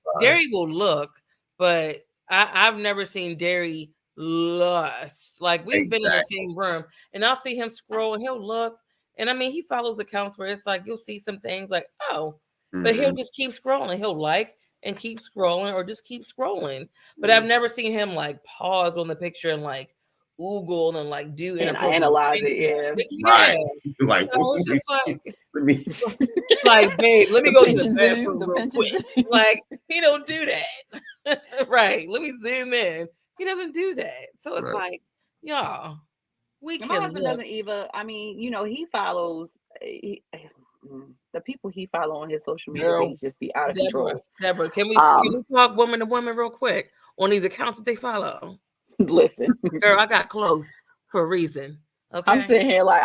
[SPEAKER 2] will look, but I've never seen Derry lust. Like we've been in the same room, and I'll see him scroll, and he'll look, and I mean he follows accounts where it's like you'll see some things like but he'll just keep scrolling. He'll like and keep scrolling, or just keep scrolling. But I've never seen him like pause on the picture and like Google and like do
[SPEAKER 4] and analyze it.
[SPEAKER 2] Yeah.
[SPEAKER 1] Like
[SPEAKER 2] so it's just like babe, let me go to the bathroom real quick. Like he don't do that. Right. Let me zoom in. He doesn't do that. So it's like, y'all, we
[SPEAKER 4] my
[SPEAKER 2] can
[SPEAKER 4] husband doesn't either. I mean, you know, he follows the people he follow on his social media page just be out of control.
[SPEAKER 2] Deborah, can we talk woman to woman real quick on these accounts that they follow?
[SPEAKER 4] Listen,
[SPEAKER 2] girl, I got close for a reason. Okay,
[SPEAKER 4] I'm sitting here like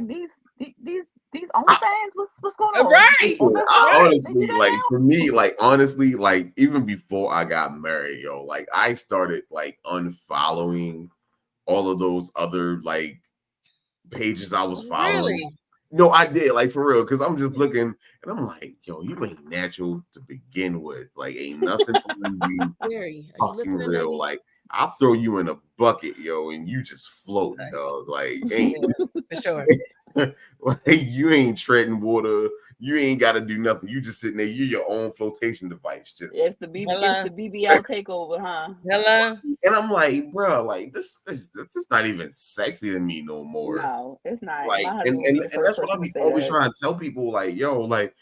[SPEAKER 4] these OnlyFans. What's going on?
[SPEAKER 2] Right.
[SPEAKER 1] Honestly, like for me, like honestly, like even before I got married, like I started like unfollowing all of those other like pages I was following.
[SPEAKER 2] Really?
[SPEAKER 1] No, I did, like for real, because I'm just looking and I'm like, yo, you ain't natural to begin with. Like, ain't nothing really fucking real. Like, I'll throw you in a bucket, yo, and you just floating, dog. Like, ain't
[SPEAKER 2] for sure.
[SPEAKER 1] like you ain't treading water. You ain't got to do nothing. You just sitting there. You're your own flotation device. Just
[SPEAKER 4] It's the BBL takeover, huh?
[SPEAKER 2] Hello.
[SPEAKER 1] and I'm like, bro, like this is not even sexy to me no more.
[SPEAKER 4] No, it's not.
[SPEAKER 1] Like,
[SPEAKER 4] My
[SPEAKER 1] and
[SPEAKER 4] husband would be the first
[SPEAKER 1] that's what I
[SPEAKER 4] person
[SPEAKER 1] be
[SPEAKER 4] to say
[SPEAKER 1] always
[SPEAKER 4] that.
[SPEAKER 1] trying to tell people. Like, yo, like,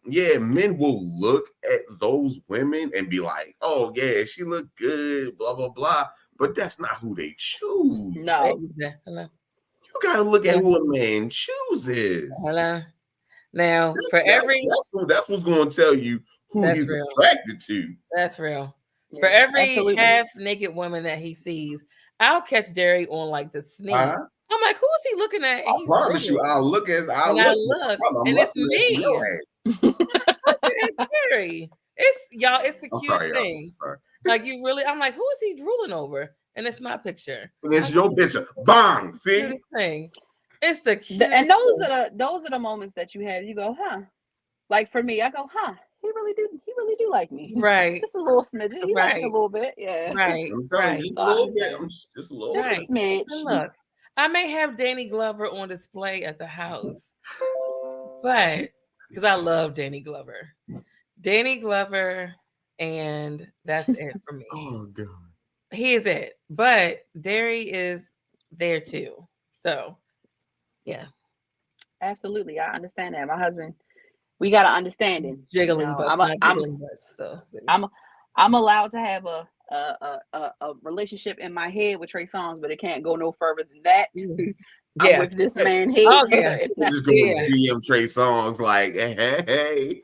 [SPEAKER 1] yeah, men will look at those women and be like, oh yeah, she look good, blah blah blah. But that's not who they choose.
[SPEAKER 4] No.
[SPEAKER 2] Hello.
[SPEAKER 1] You gotta look at who a man chooses.
[SPEAKER 2] Hello. Now,
[SPEAKER 1] that's what's going to tell you who he's attracted to.
[SPEAKER 2] That's real.
[SPEAKER 4] Yeah,
[SPEAKER 2] for every
[SPEAKER 4] absolutely.
[SPEAKER 2] half naked woman that he sees, I'll catch Derry on like the sneak. I'm like, who is he looking at?
[SPEAKER 1] I promise you, I'll look, and
[SPEAKER 2] it's me. It's Derry. It's the cutest thing. Like you really, I'm like, who is he drooling over? And it's my picture.
[SPEAKER 1] And it's your picture. Bang! See
[SPEAKER 2] this thing. It's the cutest
[SPEAKER 4] and those are the moments that you have. You go, huh? Like for me, I go, huh? He really do like me.
[SPEAKER 2] Right.
[SPEAKER 4] Just a little smidget. He likes me a little bit. Yeah.
[SPEAKER 2] Right.
[SPEAKER 1] Just a little bit. Just a little
[SPEAKER 2] bit.
[SPEAKER 4] Smidge.
[SPEAKER 2] And look, I may have Danny Glover on display at the house, but because I love Danny Glover. Danny Glover, and that's it for me.
[SPEAKER 1] Oh God.
[SPEAKER 2] He is it. But Derry is there too. So yeah.
[SPEAKER 4] Absolutely. I understand that. My husband, we got to understand him.
[SPEAKER 2] Jiggling butts, though.
[SPEAKER 4] I'm allowed to have a relationship in my head with Trey Songz, but it can't go no further than that. I'm with this man here.
[SPEAKER 2] Oh, yeah.
[SPEAKER 1] Just going to DM Trey Songz like, hey.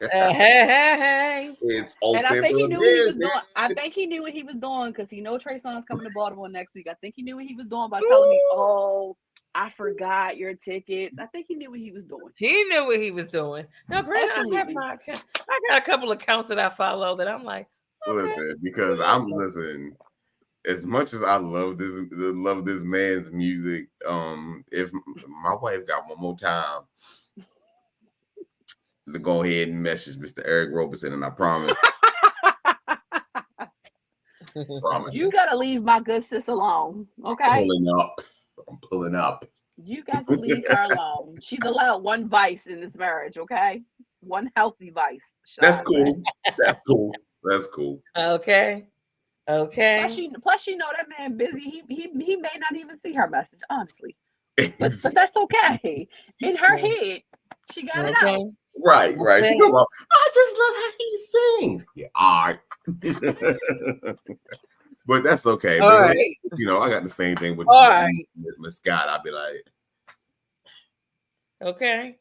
[SPEAKER 1] It's open.
[SPEAKER 4] And I think he knew what he was doing. I think he knew what he was doing because he knows Trey Songz coming to Baltimore next week. I think he knew what he was doing by telling me, oh, I forgot your tickets. I think he knew what he was doing.
[SPEAKER 2] He knew what he was doing. Now, granted, I got a couple of accounts that I follow that I'm like,
[SPEAKER 1] okay. Listen, because listen. As much as I love this man's music, if my wife got one more time to go ahead and message Mr. Eric Roberson, and I promise.
[SPEAKER 4] You gotta leave my good sis alone, okay?
[SPEAKER 1] I'm pulling up.
[SPEAKER 4] You got to leave her alone. She's allowed one vice in this marriage, okay? One healthy vice.
[SPEAKER 1] That's cool. That's cool. That's cool.
[SPEAKER 2] Okay.
[SPEAKER 4] Plus, she know that man busy. He may not even see her message, honestly. But that's okay. In her head, she got it out.
[SPEAKER 1] Right. She go, well, I just love how he sings. Yeah, all right. But that's okay.
[SPEAKER 2] All right.
[SPEAKER 1] You know, I got the same thing with Miss Scott. I'll be like,
[SPEAKER 2] okay.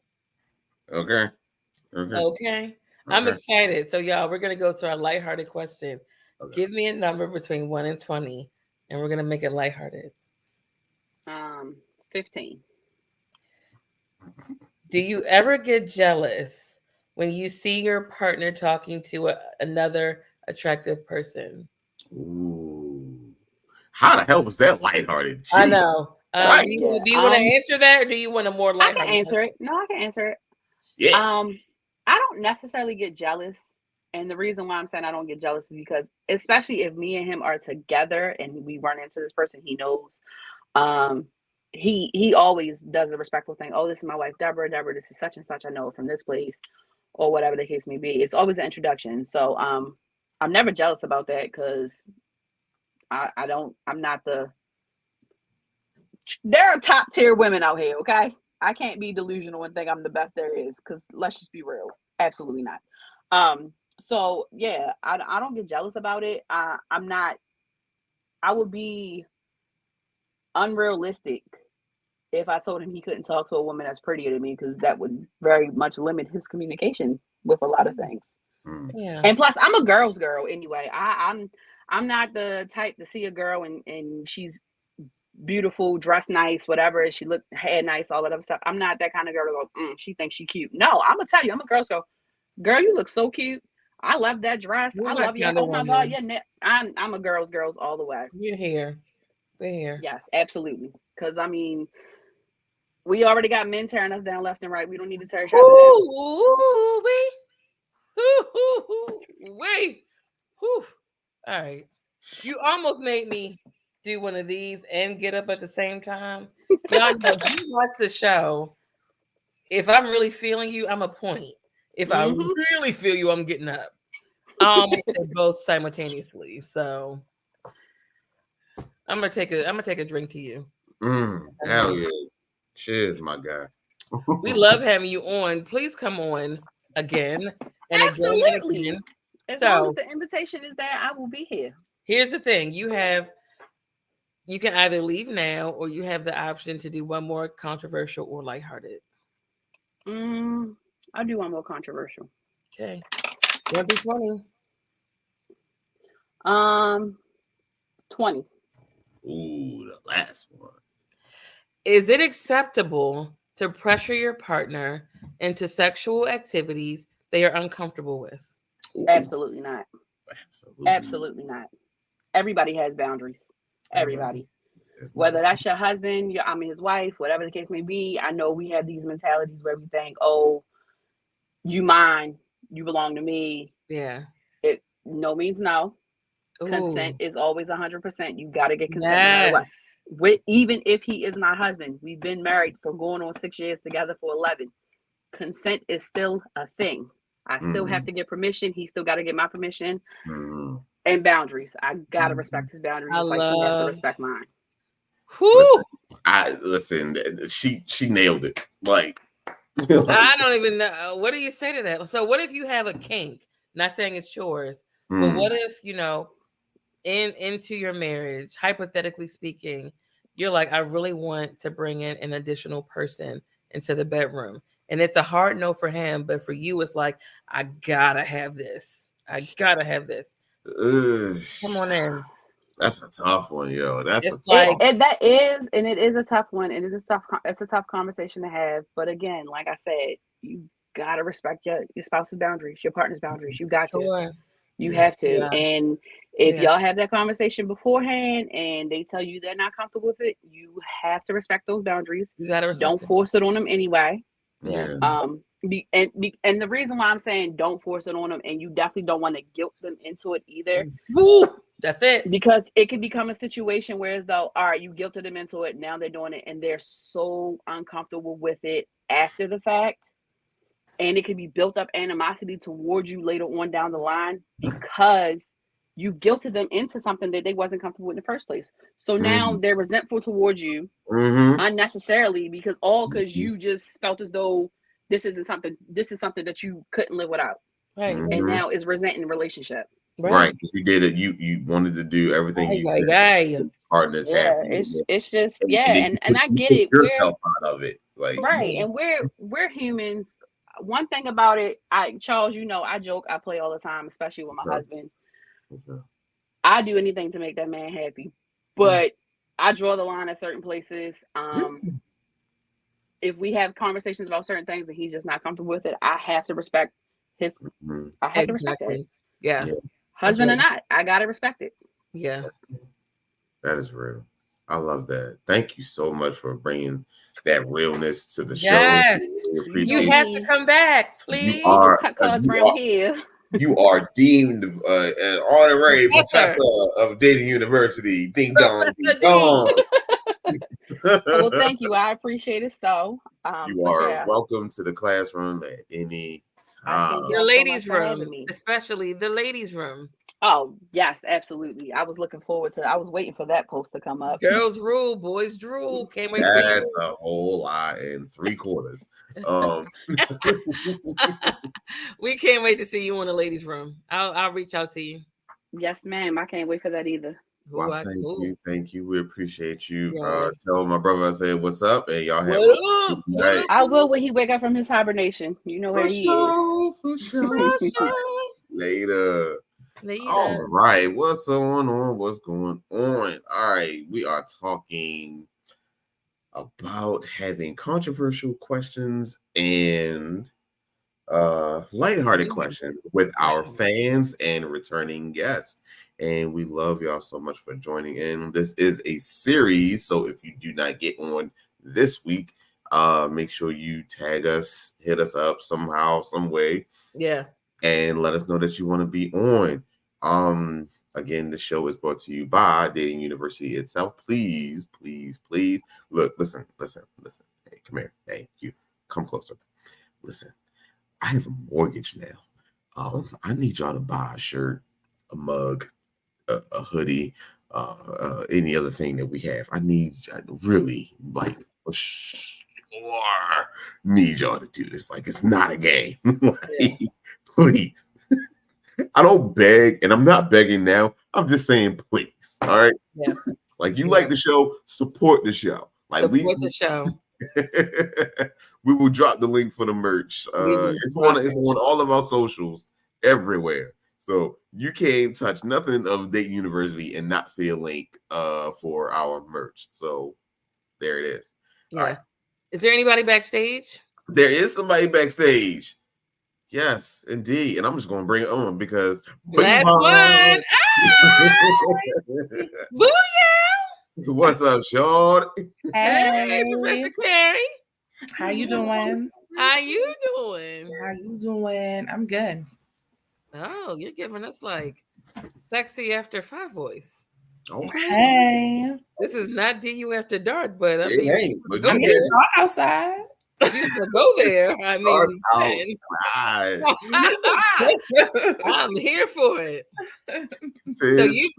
[SPEAKER 1] I'm
[SPEAKER 2] excited. So, y'all, we're gonna go to our lighthearted question. Okay. Give me a number between 1 and 20, and we're gonna make it lighthearted.
[SPEAKER 4] 15.
[SPEAKER 2] Do you ever get jealous when you see your partner talking to another attractive person?
[SPEAKER 1] Ooh, how the hell was that lighthearted? Jeez.
[SPEAKER 2] I know. Do you want to answer that, or do you want a more lighthearted?
[SPEAKER 4] I can answer it. No, I can answer it.
[SPEAKER 1] Yeah.
[SPEAKER 4] I don't necessarily get jealous. And the reason why I'm saying I don't get jealous is because, especially if me and him are together and we run into this person he knows, he always does a respectful thing. Oh, this is my wife, Deborah. Deborah, this is such and such. I know from this place, or whatever the case may be. It's always an introduction. So I'm never jealous about that because I'm not there are top tier women out here, okay? I can't be delusional and think I'm the best there is, because let's just be real. Absolutely not. So yeah, I don't get jealous about it. I would be unrealistic if I told him he couldn't talk to a woman that's prettier than me, because that would very much limit his communication with a lot of things.
[SPEAKER 2] Yeah.
[SPEAKER 4] And plus, I'm a girl's girl anyway. I'm not the type to see a girl and she's beautiful, dressed nice, whatever. She look hair nice, all that other stuff. I'm not that kind of girl to go, she thinks she cute. No, I'm gonna tell you, I'm a girl's girl. Girl, you look so cute. I love that dress. I love you. Oh my God, I'm a girl's all the way.
[SPEAKER 2] You're here. We're here.
[SPEAKER 4] Yes, absolutely. Because I mean, we already got men tearing us down left and right. We don't need to tear each other down.
[SPEAKER 2] All right. You almost made me do one of these and get up at the same time. Y'all know if you watch the show, if I'm really feeling you, I'm a point. If I really feel you, I'm getting up. I almost did both simultaneously. So I'm gonna take a drink to you.
[SPEAKER 1] Hell yeah. Cheers, my guy.
[SPEAKER 2] We love having you on. Please come on again and
[SPEAKER 4] Absolutely.
[SPEAKER 2] again and again.
[SPEAKER 4] As
[SPEAKER 2] So
[SPEAKER 4] long as the invitation is there, I will be here.
[SPEAKER 2] here's the thing: you can either leave now or you have the option to do one more controversial or lighthearted.
[SPEAKER 4] I'll do one more controversial.
[SPEAKER 2] Okay. 2020.
[SPEAKER 4] 20.
[SPEAKER 1] Ooh, the last one.
[SPEAKER 2] Is it acceptable to pressure your partner into sexual activities they are uncomfortable with?
[SPEAKER 1] Ooh,
[SPEAKER 4] Absolutely not.
[SPEAKER 1] absolutely.
[SPEAKER 4] Absolutely not. Everybody has boundaries. Everybody. Whether that's your husband, his wife, whatever the case may be. I know we have these mentalities where we think, oh, you mine, you belong to me.
[SPEAKER 2] Yeah.
[SPEAKER 4] It no means no.
[SPEAKER 2] Ooh.
[SPEAKER 4] Consent is always 100%. You got to get consent
[SPEAKER 2] Yes.
[SPEAKER 4] no matter what. Even if he is my husband, we've been married for going on 6 years together for 11. Consent is still a thing. I still have to get permission. He still got to get my permission. And boundaries. I got to respect his boundaries just like he has to respect mine.
[SPEAKER 1] Listen, she nailed it. Like,
[SPEAKER 2] I don't even know. What do you say to that? So what if you have a kink? Not saying it's yours, but what if, into your marriage, hypothetically speaking, you're like, I really want to bring in an additional person into the bedroom. And it's a hard no for him, but for you, it's like, I gotta have this. I gotta have this. Come on in.
[SPEAKER 1] That's a tough one, yo.
[SPEAKER 4] It is a tough one, and it's a tough conversation to have. But again, like I said, you gotta respect your spouse's boundaries, your partner's boundaries. You got to. You have to. Yeah. And if y'all have that conversation beforehand and they tell you they're not comfortable with it, you have to respect those boundaries.
[SPEAKER 2] You gotta respect
[SPEAKER 4] Don't force it on them anyway.
[SPEAKER 2] Yeah.
[SPEAKER 4] And the reason why I'm saying don't force it on them, and you definitely don't want to guilt them into it either.
[SPEAKER 2] Woo! That's it.
[SPEAKER 4] Because it can become a situation where, as though, all right, you guilted them into it, now they're doing it, and they're so uncomfortable with it after the fact. And it can be built up animosity towards you later on down the line because you guilted them into something that they wasn't comfortable with in the first place. So now they're resentful towards you unnecessarily because you just felt as though this is something that you couldn't live without.
[SPEAKER 2] Right.
[SPEAKER 4] And now it's resenting the relationship.
[SPEAKER 1] Right. Because you did it. You wanted to do everything you could. Partners happy.
[SPEAKER 4] It's just and I get it.
[SPEAKER 1] Yourself out of it. Like
[SPEAKER 4] and we're humans. One thing about it, Charles, I joke, I play all the time, especially with my husband.
[SPEAKER 1] Okay.
[SPEAKER 4] I do anything to make that man happy, but I draw the line at certain places. If we have conversations about certain things and he's just not comfortable with it, I have to respect his. I have to respect it.
[SPEAKER 2] Yeah.
[SPEAKER 4] Husband or not, I gotta respect it.
[SPEAKER 2] Yeah.
[SPEAKER 1] That is real. I love that. Thank you so much for bringing that realness to the show.
[SPEAKER 2] Yes, you have to come back, please.
[SPEAKER 1] You are deemed an honorary professor of Dating University. Ding dong, ding dong.
[SPEAKER 4] Well, thank you. I appreciate it. So
[SPEAKER 1] you are welcome to the classroom at any time.
[SPEAKER 2] The ladies' room, especially the ladies' room.
[SPEAKER 4] Oh, yes, absolutely. I was waiting for that post to come up.
[SPEAKER 2] Girls rule, boys drool. Can't wait for you.
[SPEAKER 1] That's a whole lot and 3/4.
[SPEAKER 2] We can't wait to see you in the ladies' room. I'll reach out to you.
[SPEAKER 4] Yes, ma'am. I can't wait for that either.
[SPEAKER 1] Well, thank you. We appreciate you. Yes. Tell my brother I said what's up, and y'all have
[SPEAKER 2] a
[SPEAKER 1] night.
[SPEAKER 4] I will when he wake up from his hibernation. You know where he is.
[SPEAKER 1] For sure. Later. All right, what's going on? All right, we are talking about having controversial questions and lighthearted questions with our fans and returning guests. And we love y'all so much for joining in. This is a series, so if you do not get on this week, make sure you tag us, hit us up somehow, some way.
[SPEAKER 2] Yeah.
[SPEAKER 1] And let us know that you want to be on. Again, the show is brought to you by Dating University itself. Please, please, please. Look, listen. Hey, come here. Hey, you come closer. Listen, I have a mortgage now. I need y'all to buy a shirt, a mug, a hoodie, any other thing that we have. I really like need y'all to do this. Like, it's not a game. Like, please. I don't beg, and I'm not begging now. I'm just saying, please. All right.
[SPEAKER 2] Yeah.
[SPEAKER 1] Like, you like the show, support the show. Like,
[SPEAKER 2] support the show.
[SPEAKER 1] We will drop the link for the merch. It's on all of our socials everywhere. So you can't touch nothing of Dayton University and not see a link for our merch. So there it is.
[SPEAKER 2] Yeah.
[SPEAKER 1] All right.
[SPEAKER 2] Is there anybody backstage?
[SPEAKER 1] There is somebody backstage. Yes, indeed. And I'm just going to bring it on because
[SPEAKER 2] last one. Booyah!
[SPEAKER 1] What's up, Sean?
[SPEAKER 2] Hey, Professor Carrie.
[SPEAKER 5] How you doing?
[SPEAKER 2] How you doing?
[SPEAKER 5] How you doing? I'm good.
[SPEAKER 2] Oh, you're giving us like sexy after 5 voice.
[SPEAKER 1] Okay.
[SPEAKER 5] Hey.
[SPEAKER 2] This is not DU after dark, but I
[SPEAKER 1] It
[SPEAKER 2] mean,
[SPEAKER 1] ain't, but
[SPEAKER 5] I'm getting dark outside.
[SPEAKER 2] You go there. I mean,
[SPEAKER 1] outside.
[SPEAKER 2] I'm here for it.
[SPEAKER 1] Tis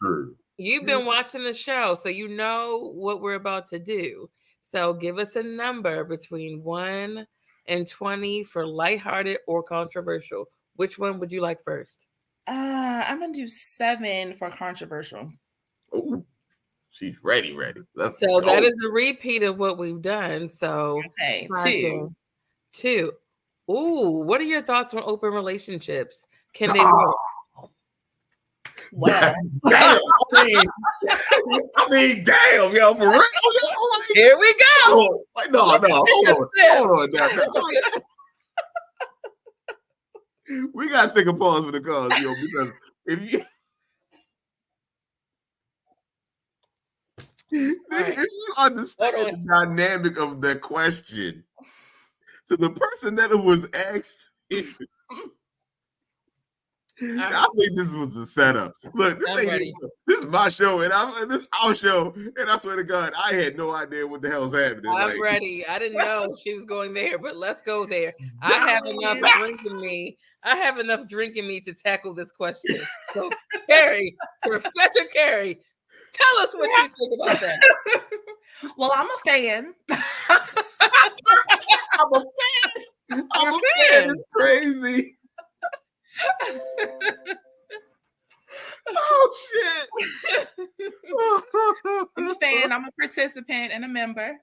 [SPEAKER 1] true.
[SPEAKER 2] You've been watching the show, so you know what we're about to do. So give us a number between 1 and 20 for lighthearted or controversial. Which one would you like first?
[SPEAKER 5] I'm gonna do 7 for controversial.
[SPEAKER 1] Oh, she's ready.
[SPEAKER 2] So that is a repeat of what we've done. So
[SPEAKER 5] okay,
[SPEAKER 2] 2. Ooh, what are your thoughts on open relationships? Can they work?
[SPEAKER 5] Well,
[SPEAKER 1] damn, I mean, damn, yo, for real.
[SPEAKER 2] Here we go.
[SPEAKER 1] No, hold on. We gotta take a pause for the cause, because if you understand the dynamic of the question to the person that it was asked, I think this was a setup. Look, this is my show, and this is our show, and I swear to God, I had no idea what the hell's happening.
[SPEAKER 2] I'm ready. I didn't know she was going there, but let's go there. I have enough drink in me to tackle this question. So, Carrie, Professor Carrie, tell us what you think about that.
[SPEAKER 5] Well, I'm a fan.
[SPEAKER 1] I'm a fan. It's crazy. Oh shit!
[SPEAKER 5] I'm a fan. I'm a participant and a member.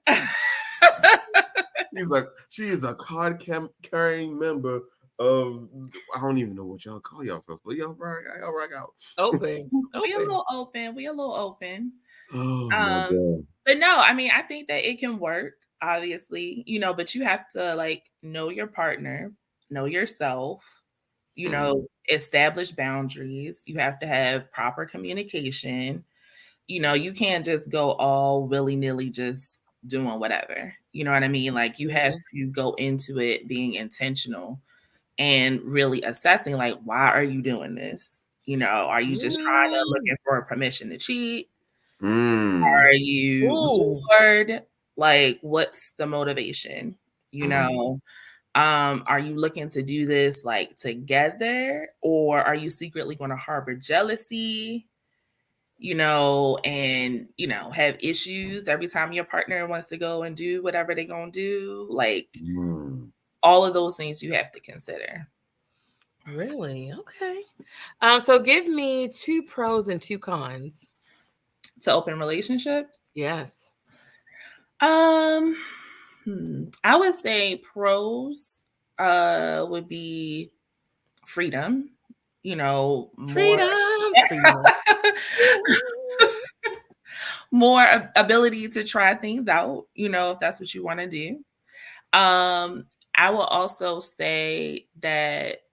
[SPEAKER 1] She is a card carrying member of, I don't even know what y'all call yourselves, but y'all rock out.
[SPEAKER 2] Open.
[SPEAKER 5] We a little open.
[SPEAKER 1] Oh my God.
[SPEAKER 5] But no, I mean, I think that it can work, obviously, but you have to know your partner, know yourself, establish boundaries. You have to have proper communication. You can't just go all willy-nilly just doing whatever. You know what I mean? Like, you have to go into it being intentional and really assessing, why are you doing this? Are you just looking for permission to cheat? Are you bored? What's the motivation? Are you looking to do this together, or are you secretly going to harbor jealousy, and have issues every time your partner wants to go and do whatever they're going to do? All of those things you have to consider.
[SPEAKER 2] Really? Okay. So give me 2 pros and 2 cons
[SPEAKER 5] to open relationships.
[SPEAKER 2] Yes.
[SPEAKER 5] I would say pros would be freedom, more ability to try things out, if that's what you want to do. I will also say that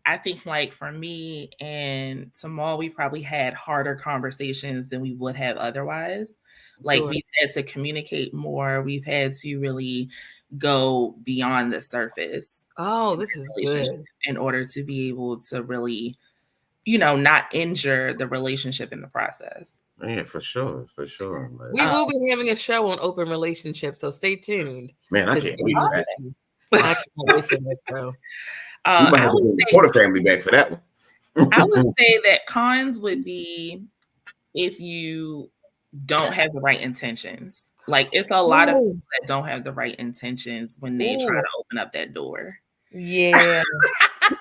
[SPEAKER 5] I think for me and Tamal, we probably had harder conversations than we would have otherwise. We've had to communicate more. We've had to really go beyond the surface.
[SPEAKER 2] Oh, this is good.
[SPEAKER 5] In order to be able to really, not injure the relationship in the process.
[SPEAKER 1] Yeah, for sure. Like,
[SPEAKER 2] We will be having a show on open relationships, so stay tuned.
[SPEAKER 1] man, I can't wait for that.
[SPEAKER 2] I can't wait for this show.
[SPEAKER 1] We might have to bring the Porter family back for that one.
[SPEAKER 5] I would say that cons would be if you don't have the right intentions. Like, it's a lot of people that don't have the right intentions when they try to open up that door.
[SPEAKER 2] Yeah.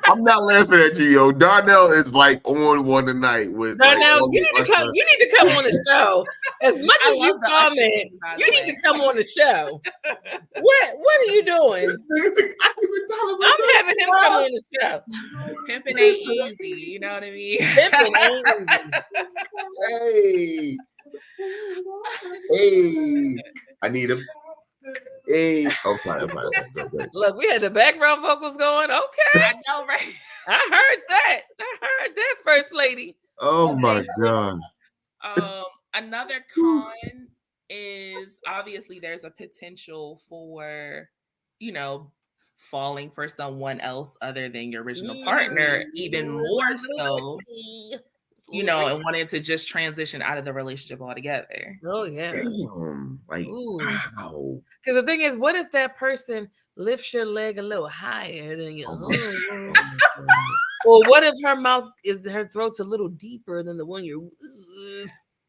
[SPEAKER 1] I'm not laughing at you, yo. Darnell is like on one tonight with
[SPEAKER 2] Darnell, you need to come on the show. As much as you comment, you need to come on the show. What are you doing? I'm having him come on the show.
[SPEAKER 5] Pimping ain't easy, you know what I mean?
[SPEAKER 2] Pimping ain't
[SPEAKER 1] easy. Hey, I need him. Hey, I'm sorry. Go.
[SPEAKER 2] Look, we had the background vocals going. Okay,
[SPEAKER 5] I know, right?
[SPEAKER 2] I heard that, First Lady.
[SPEAKER 1] Oh my God.
[SPEAKER 5] Another con is obviously there's a potential for, falling for someone else other than your original partner, even more so, and wanting to just transition out of the relationship altogether.
[SPEAKER 2] Oh yeah.
[SPEAKER 1] Damn. Like, wow.
[SPEAKER 2] Because the thing is, what if that person lifts your leg a little higher than your or what if her throat's a little deeper than the one you're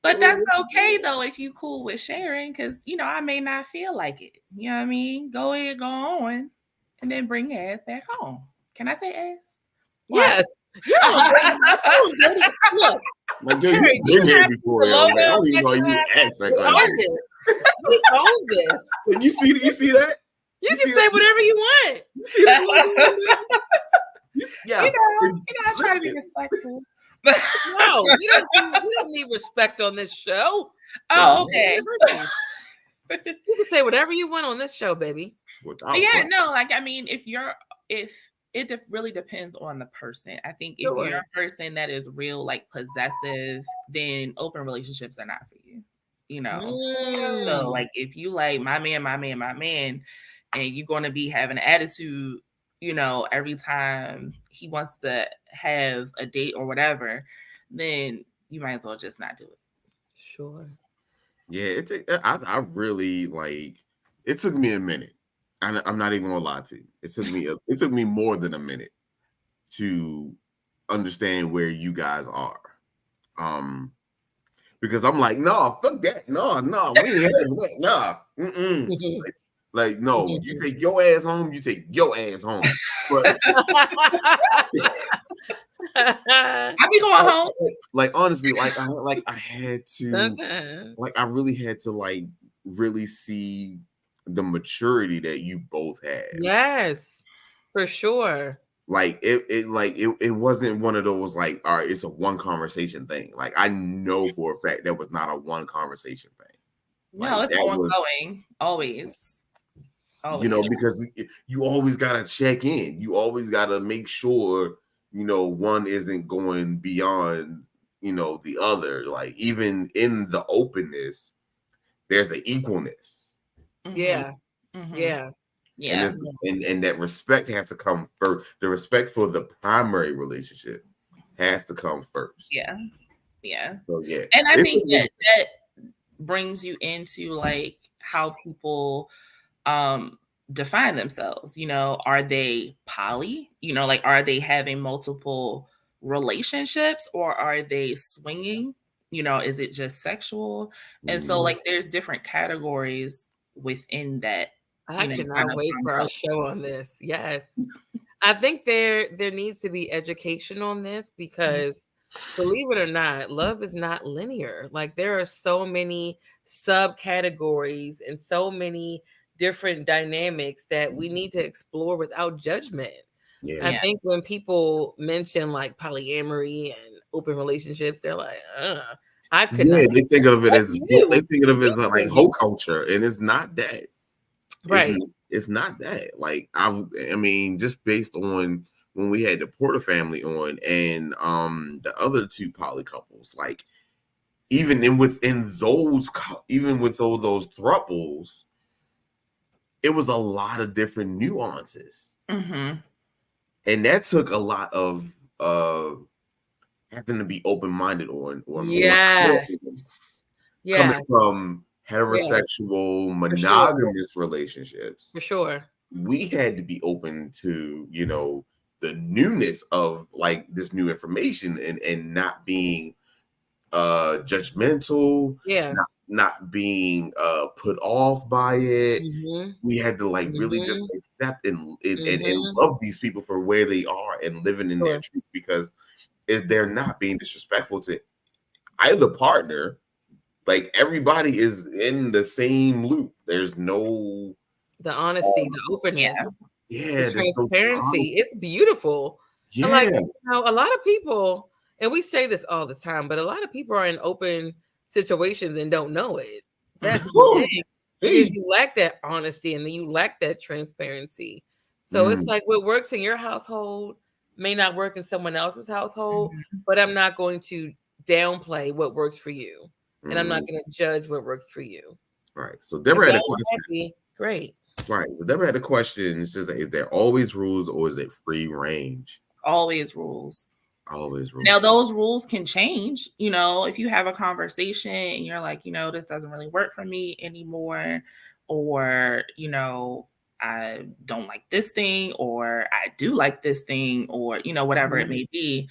[SPEAKER 5] But that's okay though if you cool with sharing, because I may not feel like it. You know what I mean? Go ahead, go on, and then bring your ass back home. Can I say ass?
[SPEAKER 2] Yes. Look.
[SPEAKER 1] Like, dude, you've been here before. Yo. Like, I don't even know you asked that question.
[SPEAKER 2] We own this.
[SPEAKER 1] You see that?
[SPEAKER 2] You can say whatever you want.
[SPEAKER 1] You see that? Yeah.
[SPEAKER 5] I try to be respectful.
[SPEAKER 2] No, we don't need respect on this show.
[SPEAKER 5] Oh, okay.
[SPEAKER 2] You can say whatever you want on this show, baby.
[SPEAKER 5] If it really depends on the person. I think if you're a person that is real, like possessive, then open relationships are not for you. So like if you like my man, and you're going to be having an attitude, every time he wants to have a date or whatever, then you might as well just not do it.
[SPEAKER 2] Sure.
[SPEAKER 1] Yeah, I really it took me a minute. I'm not even gonna lie to you. It took me more than a minute to understand where you guys are. Because I'm like, no, fuck that. No, we ain't having that. Nah. Like, no, you take your ass home, you take your ass home. But
[SPEAKER 5] I be going home.
[SPEAKER 1] Like, honestly, I had to I really had to really see the maturity that you both had.
[SPEAKER 2] Yes, for sure.
[SPEAKER 1] It wasn't one of those all right, it's a one conversation thing. Like, I know for a fact that was not a one conversation thing.
[SPEAKER 5] No, it's ongoing, always.
[SPEAKER 1] Because you always gotta check in. You always gotta make sure one isn't going beyond the other. Like, even in the openness, there's an equalness.
[SPEAKER 2] Yeah. Yeah.
[SPEAKER 5] Yeah.
[SPEAKER 1] And that respect has to come first. The respect for the primary relationship has to come first.
[SPEAKER 5] Yeah.
[SPEAKER 1] So yeah.
[SPEAKER 5] And I think that brings you into how people define themselves. Are they poly? Are they having multiple relationships, or are they swinging? Is it just sexual? And so there's different categories within that.
[SPEAKER 2] I cannot wait for our show on this. Yes. I think there needs to be education on this because believe it or not, love is not linear. Like, there are so many subcategories and so many different dynamics that we need to explore without judgment.
[SPEAKER 1] Yeah.
[SPEAKER 2] I think when people mention polyamory and open relationships, they're like, I could not.
[SPEAKER 1] They think of it as hoe culture, and it's not that.
[SPEAKER 2] Right.
[SPEAKER 1] It's not that. I mean, just based on when we had the Porter family on and the other two poly couples, even with those thruples, it was a lot of different nuances.
[SPEAKER 5] Mm-hmm.
[SPEAKER 1] And that took a lot of having to be open-minded on
[SPEAKER 2] Yes.
[SPEAKER 1] coming
[SPEAKER 2] Yeah,
[SPEAKER 1] from heterosexual monogamous relationships.
[SPEAKER 2] for sure.
[SPEAKER 1] We had to be open to, the newness of like this new information and not being judgmental,
[SPEAKER 2] Yeah.
[SPEAKER 1] not being put off by it.
[SPEAKER 2] Mhm.
[SPEAKER 1] We had to like really just
[SPEAKER 2] Mhm.
[SPEAKER 1] accept and
[SPEAKER 2] Mhm.
[SPEAKER 1] love these people for where they are and living in their
[SPEAKER 2] Sure.
[SPEAKER 1] truth, because if they're not being disrespectful to either partner, like everybody is in the same loop. There's no
[SPEAKER 2] The honesty, the openness, the
[SPEAKER 1] there's no
[SPEAKER 2] transparency. It's beautiful. And like,
[SPEAKER 1] yeah.
[SPEAKER 2] a lot of people, and we say this all the time, but a lot of people are in open situations and don't know it. That's the
[SPEAKER 1] Woo!
[SPEAKER 2] thing, because you lack that honesty and then you lack that transparency. So it's
[SPEAKER 1] Mm.
[SPEAKER 2] like what works in your household may not work in someone else's household,
[SPEAKER 5] Mhm.
[SPEAKER 2] but I'm not going to downplay what works for you. And I'm not
[SPEAKER 1] Mm.
[SPEAKER 2] going to judge what works for you.
[SPEAKER 1] Right. So
[SPEAKER 2] If
[SPEAKER 1] Deborah had a
[SPEAKER 2] y'all are
[SPEAKER 1] question.
[SPEAKER 2] happy, great.
[SPEAKER 1] Right. So Deborah had a question. It says, is there always rules or is it free range?
[SPEAKER 5] Always rules.
[SPEAKER 1] Always rules.
[SPEAKER 5] Now those rules can change, if you have a conversation and you're like, this doesn't really work for me anymore, or, I don't like this thing, or I do like this thing, or, whatever it may be.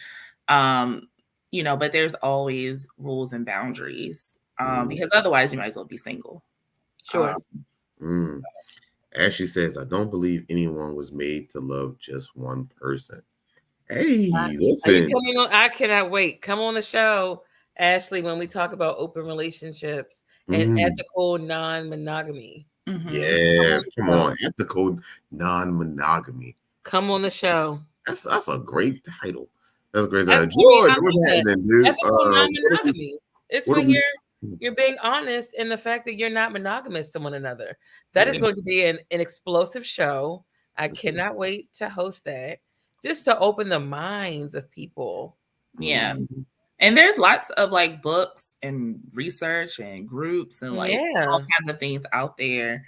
[SPEAKER 5] But there's always rules and boundaries, because otherwise you might as well be single.
[SPEAKER 2] Sure.
[SPEAKER 1] Ashley says, I don't believe anyone was made to love just one person. Hey, listen.
[SPEAKER 2] I cannot wait. Come on the show, Ashley, when we talk about open relationships and ethical non-monogamy.
[SPEAKER 5] Mhm.
[SPEAKER 1] Yes, come on. Ethical non-monogamy.
[SPEAKER 2] Come on the show.
[SPEAKER 1] That's a great title. That's a great
[SPEAKER 2] That's-
[SPEAKER 1] title. George, what's happening, dude?
[SPEAKER 2] Ethical non-monogamy. It's
[SPEAKER 1] what
[SPEAKER 2] when
[SPEAKER 1] are we-
[SPEAKER 2] you're being honest in the fact that you're not monogamous to one another. That is going to be an explosive show. I cannot wait to host that, just to open the minds of people.
[SPEAKER 5] Yeah. And there's lots of like books and research and groups and like all kinds of things out there,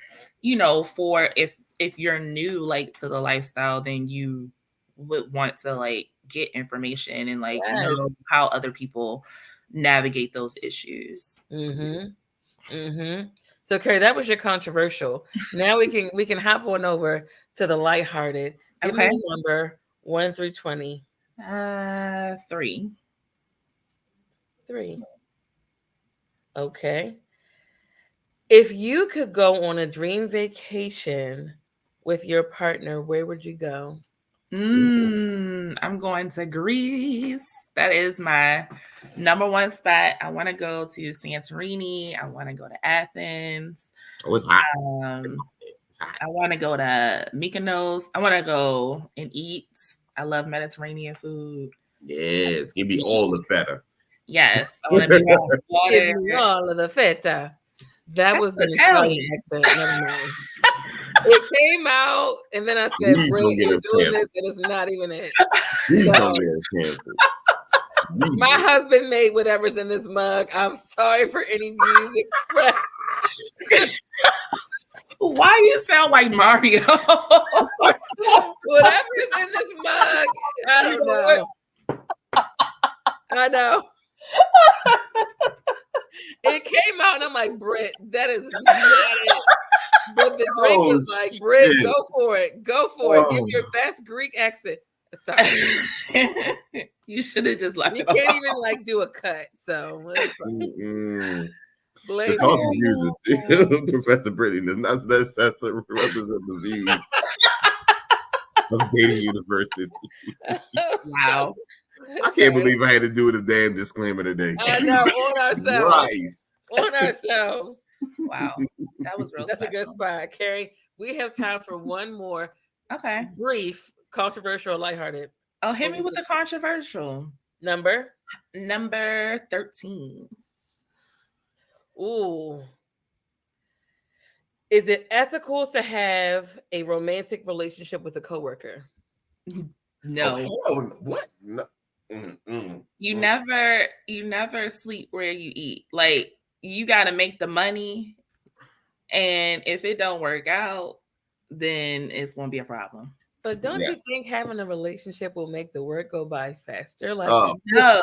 [SPEAKER 5] for if you're new like to the lifestyle, then you would want to like get information and like know how other people navigate those issues.
[SPEAKER 2] So Carrie, that was your controversial. Now we can hop on over to the lighthearted. Give me a number 1 through 20.
[SPEAKER 5] 3.
[SPEAKER 2] 3. Okay. If you could go on a dream vacation with your partner, where would you go?
[SPEAKER 5] I'm going to Greece. That is my number one spot. I want to go to Santorini. I want to go to Athens.
[SPEAKER 1] Oh, it's hot.
[SPEAKER 5] I want to go to Mykonos. I want to go and eat. I love Mediterranean food.
[SPEAKER 1] Yes, give me all the feta.
[SPEAKER 5] Yes, I want to be
[SPEAKER 2] give me all of the feta. That was an Italian accent. Never mind. It came out, and then I said, "Bro, you're doing this, and it's not even it."
[SPEAKER 1] Please don't get us canceled.
[SPEAKER 2] My husband made whatever's in this mug. I'm sorry for any views expressed.
[SPEAKER 5] Why you sound like Mario?
[SPEAKER 2] Whatever's in this mug, I don't know. I know. It came out, and I'm like, Britt, that is not it. But the drink was like, Britt, go for it. Go for it. Give your best Greek accent. Sorry.
[SPEAKER 5] You should have just left
[SPEAKER 2] You
[SPEAKER 5] it
[SPEAKER 2] can't
[SPEAKER 5] off.
[SPEAKER 2] even like do a cut. So
[SPEAKER 1] the cost of music, Professor Brittany does not necessarily represent the views of Dating University.
[SPEAKER 5] Wow.
[SPEAKER 1] I can't believe I had to do the damn disclaimer today.
[SPEAKER 2] I know, on ourselves.
[SPEAKER 1] Christ.
[SPEAKER 2] On ourselves.
[SPEAKER 5] Wow. That was real
[SPEAKER 2] That's
[SPEAKER 5] special.
[SPEAKER 2] a good spot. Carrie, we have time for one more brief, controversial, lighthearted.
[SPEAKER 5] Oh, hit me with the controversial.
[SPEAKER 2] Number
[SPEAKER 5] 13.
[SPEAKER 2] Ooh. Is it ethical to have a romantic relationship with a coworker?
[SPEAKER 5] No.
[SPEAKER 1] Oh, what? No.
[SPEAKER 5] You never sleep where you eat. Like, you got to make the money, and if it don't work out, then it's going to be a problem.
[SPEAKER 2] But don't you
[SPEAKER 1] Yes.
[SPEAKER 2] think having a relationship will make the work go by faster? Like,
[SPEAKER 1] Oh,
[SPEAKER 5] No.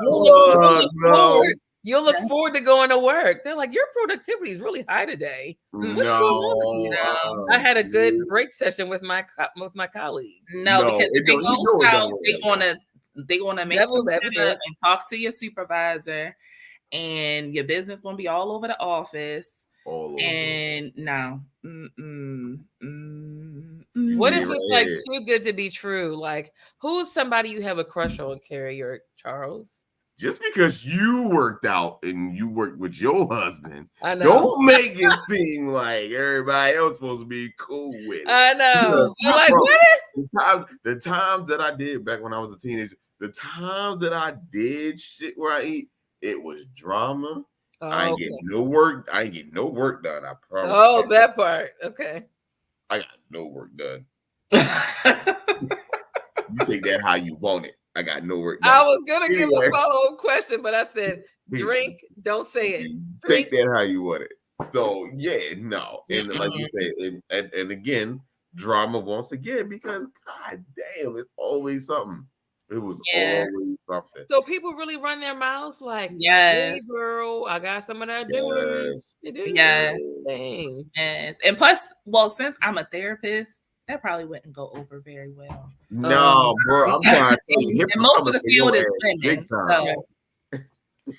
[SPEAKER 1] no.
[SPEAKER 2] you'll look forward to going to work. They're like, your productivity is really high today. What's going on with you?
[SPEAKER 5] No.
[SPEAKER 2] I had a good break session with my colleague.
[SPEAKER 5] No,
[SPEAKER 1] No,
[SPEAKER 5] because
[SPEAKER 1] it
[SPEAKER 5] if they
[SPEAKER 1] don't- you
[SPEAKER 5] go
[SPEAKER 1] know it
[SPEAKER 5] south,
[SPEAKER 1] don't work
[SPEAKER 5] they
[SPEAKER 1] like
[SPEAKER 5] gonna make
[SPEAKER 2] Devil's
[SPEAKER 5] some
[SPEAKER 2] advocate.
[SPEAKER 5] setup and talk to your supervisor, and your business gonna be all over the office.
[SPEAKER 1] All over.
[SPEAKER 5] And no.
[SPEAKER 2] What
[SPEAKER 1] See
[SPEAKER 2] if
[SPEAKER 1] it
[SPEAKER 2] it's
[SPEAKER 1] right
[SPEAKER 2] like
[SPEAKER 1] here.
[SPEAKER 2] too good to be true? Like, who's somebody you have a crush on, Carrie or Charles?
[SPEAKER 1] Just because you worked out and you worked with your husband,
[SPEAKER 2] I know.
[SPEAKER 1] don't make it seem like everybody else supposed to be cool with it.
[SPEAKER 2] I know.
[SPEAKER 1] Because
[SPEAKER 2] You're
[SPEAKER 1] my
[SPEAKER 2] like,
[SPEAKER 1] brother-
[SPEAKER 2] what?
[SPEAKER 1] The times that I did back when I was a teenager, the times that I did shit where I eat, it was drama. I ain't
[SPEAKER 2] okay.
[SPEAKER 1] get no work. I ain't get no work done. I promise.
[SPEAKER 2] Oh,
[SPEAKER 1] you.
[SPEAKER 2] that part. Okay.
[SPEAKER 1] I got no work done. You take that how you want it. I got no work done.
[SPEAKER 2] I was gonna give
[SPEAKER 1] Anyway.
[SPEAKER 2] a follow-up question, but I said drink, don't say it.
[SPEAKER 1] Take that how you want it. So yeah, no, and like you said, and again, drama once again because god damn, it's always something. It was always something.
[SPEAKER 2] So people really run their mouth like,
[SPEAKER 5] Yes.
[SPEAKER 2] "Hey, girl, I got some of that doing."
[SPEAKER 1] Yes.
[SPEAKER 5] Yes.
[SPEAKER 2] Thing.
[SPEAKER 5] Yes. And plus, well, since I'm a therapist, that probably wouldn't go over very well.
[SPEAKER 1] No, bro, I'm trying to tell you,
[SPEAKER 5] And most of the
[SPEAKER 1] coming for your
[SPEAKER 5] field is
[SPEAKER 1] ass big
[SPEAKER 5] women.
[SPEAKER 1] time.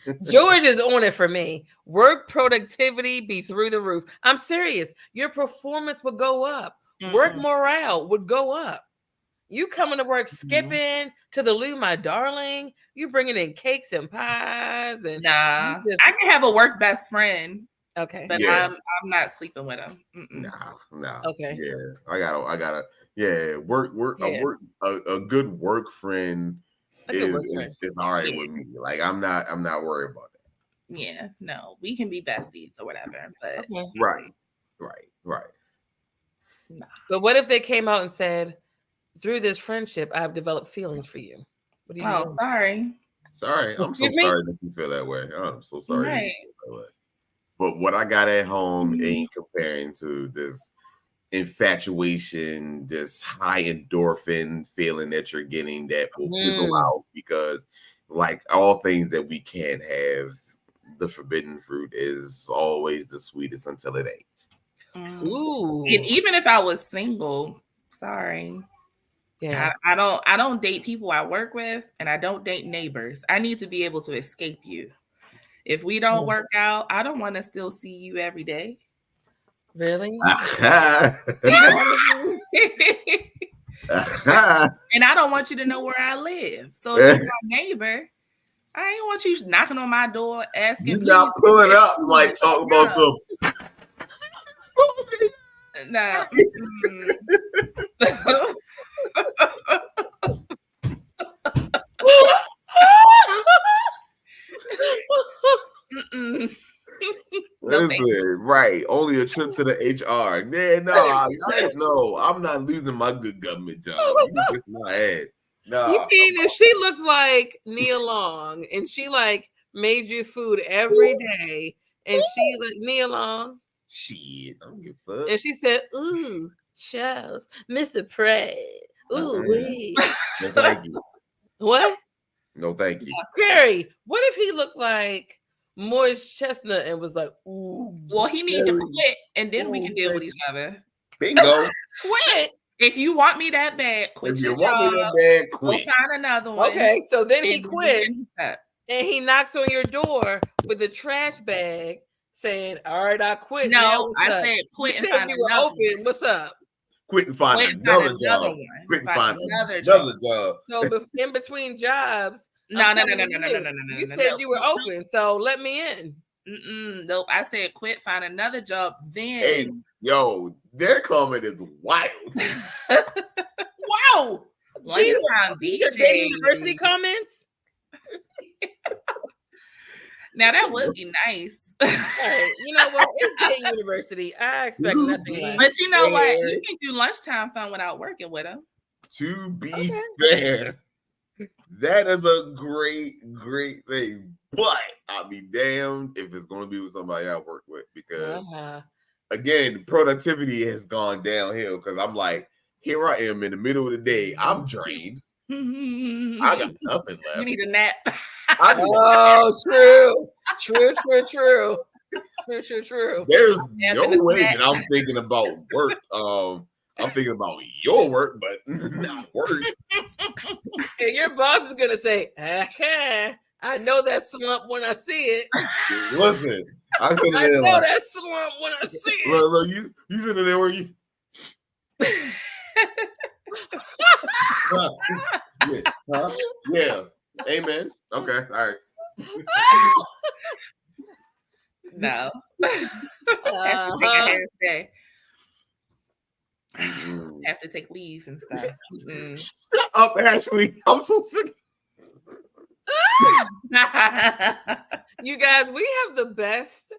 [SPEAKER 5] So
[SPEAKER 2] George is on it for me. Work productivity be through the roof. I'm serious. Your performance would go up. Work morale would go up. You coming to work skipping to the loo, my darling. You bringing in cakes and pies and
[SPEAKER 5] nah,
[SPEAKER 2] you just-
[SPEAKER 5] I can have a work best friend,
[SPEAKER 2] okay.
[SPEAKER 5] but
[SPEAKER 1] Yeah.
[SPEAKER 5] I'm not sleeping with him.
[SPEAKER 1] Nah.
[SPEAKER 2] Okay.
[SPEAKER 1] Yeah, I gotta. Yeah, work.
[SPEAKER 2] Yeah.
[SPEAKER 1] A good work friend
[SPEAKER 2] A good work friend.
[SPEAKER 1] is all right with me. Like I'm not worried about that.
[SPEAKER 5] Yeah, no, we can be besties or whatever, but
[SPEAKER 2] Okay.
[SPEAKER 1] Right.
[SPEAKER 2] But what if they came out and said, through this friendship, I've developed feelings for you? What do you
[SPEAKER 5] oh,
[SPEAKER 2] do?
[SPEAKER 5] sorry.
[SPEAKER 1] Sorry, I'm so
[SPEAKER 2] Excuse me?
[SPEAKER 1] sorry that you feel that way. I'm so sorry. That you
[SPEAKER 5] Right.
[SPEAKER 1] feel that way. But what I got at home
[SPEAKER 5] Mhm.
[SPEAKER 1] ain't comparing to this infatuation, this high endorphin feeling that you're getting that will fizzle out because, like all things that we can't have, the forbidden fruit is always the sweetest until it ain't.
[SPEAKER 2] Ooh.
[SPEAKER 5] And even if I was single, sorry.
[SPEAKER 2] Yeah.
[SPEAKER 5] I don't date people I work with, and I don't date neighbors. I need to be able to escape you. If we don't work out, I don't want to still see you every day.
[SPEAKER 2] Really?
[SPEAKER 5] And I don't want you to know where I live. So if you're my neighbor, I ain't want you knocking on my door asking.
[SPEAKER 1] You not pulling up like talking about some.
[SPEAKER 5] No.
[SPEAKER 1] Listen, right? Only a trip to the HR. Man, no, I'm not losing my good government job. You kiss my ass. No,
[SPEAKER 2] You mean if she looked like Nia Long and she like made you food every day and she like Nia Long
[SPEAKER 1] shit. I don't give a fuck.
[SPEAKER 2] and she said, "Ooh, Charles, Mr. Pratt, ooh, wait,
[SPEAKER 1] No, thank you.
[SPEAKER 2] what?"
[SPEAKER 1] No, thank you.
[SPEAKER 2] Carrie, what if he looked like Moist Chestnut and was like, "Ooh,
[SPEAKER 5] Well, he need to
[SPEAKER 2] Carrie.
[SPEAKER 5] quit, and then we can deal with each other.
[SPEAKER 1] Bingo.
[SPEAKER 2] Quit."
[SPEAKER 5] If you want me that bad, quit
[SPEAKER 1] If you
[SPEAKER 5] your
[SPEAKER 1] want
[SPEAKER 5] job.
[SPEAKER 1] me that bad,
[SPEAKER 5] Go
[SPEAKER 1] quit.
[SPEAKER 5] find another one.
[SPEAKER 2] Okay, so then he
[SPEAKER 5] and we
[SPEAKER 2] quits
[SPEAKER 5] can hook up.
[SPEAKER 2] and he knocks on your door with a trash bag saying, "All right, I quit."
[SPEAKER 5] No,
[SPEAKER 2] Now what's
[SPEAKER 5] I
[SPEAKER 2] up?"
[SPEAKER 5] said
[SPEAKER 2] You
[SPEAKER 5] quit and
[SPEAKER 2] said
[SPEAKER 5] find
[SPEAKER 2] you were
[SPEAKER 5] another
[SPEAKER 2] open.
[SPEAKER 5] one.
[SPEAKER 2] What's up?
[SPEAKER 1] Quit and find
[SPEAKER 5] Quit and
[SPEAKER 1] another
[SPEAKER 5] find
[SPEAKER 1] job.
[SPEAKER 5] another one.
[SPEAKER 1] Quit and
[SPEAKER 5] Find
[SPEAKER 1] find
[SPEAKER 5] another
[SPEAKER 1] another job.
[SPEAKER 2] So in between jobs,
[SPEAKER 5] No,
[SPEAKER 2] I'm
[SPEAKER 5] no,
[SPEAKER 2] telling
[SPEAKER 5] no.
[SPEAKER 2] you, you said you were open, so let me in.
[SPEAKER 5] Nope. I said quit, find another job. Then
[SPEAKER 1] Hey, yo, their comment is wild.
[SPEAKER 2] Wow,
[SPEAKER 5] lunchtime
[SPEAKER 2] these are Dayton
[SPEAKER 5] BJ.
[SPEAKER 2] University comments.
[SPEAKER 5] Now that would be nice.
[SPEAKER 2] Hey, you know what? It's Dayton University. I expect nothing less.
[SPEAKER 5] But you know what?
[SPEAKER 1] Fair.
[SPEAKER 5] You can do lunchtime fun without working with them.
[SPEAKER 1] To be
[SPEAKER 2] Okay.
[SPEAKER 1] fair, that is a great thing. But I'll be damned if it's going to be with somebody I work with because, again, productivity has gone downhill because I'm like, here I am in the middle of the day. I'm drained. I got nothing left.
[SPEAKER 5] You need a nap.
[SPEAKER 1] I need
[SPEAKER 2] Oh, true.
[SPEAKER 1] There's
[SPEAKER 5] Nap
[SPEAKER 1] no
[SPEAKER 5] in a
[SPEAKER 1] way
[SPEAKER 5] snack.
[SPEAKER 1] that I'm thinking about work. I'm thinking about your work, but not work.
[SPEAKER 2] And your boss is gonna say, I know that slump when I see it.
[SPEAKER 1] Listen, I could
[SPEAKER 2] I
[SPEAKER 1] have been
[SPEAKER 2] know
[SPEAKER 1] like,
[SPEAKER 2] that slump when I see it.
[SPEAKER 1] look, you sitting there where you. Yeah. Huh? Yeah. Amen. Okay. All right.
[SPEAKER 5] No. Have to take a half day. Have to take leave and stuff.
[SPEAKER 1] Shut up, Ashley. I'm so sick.
[SPEAKER 2] You guys, we have the best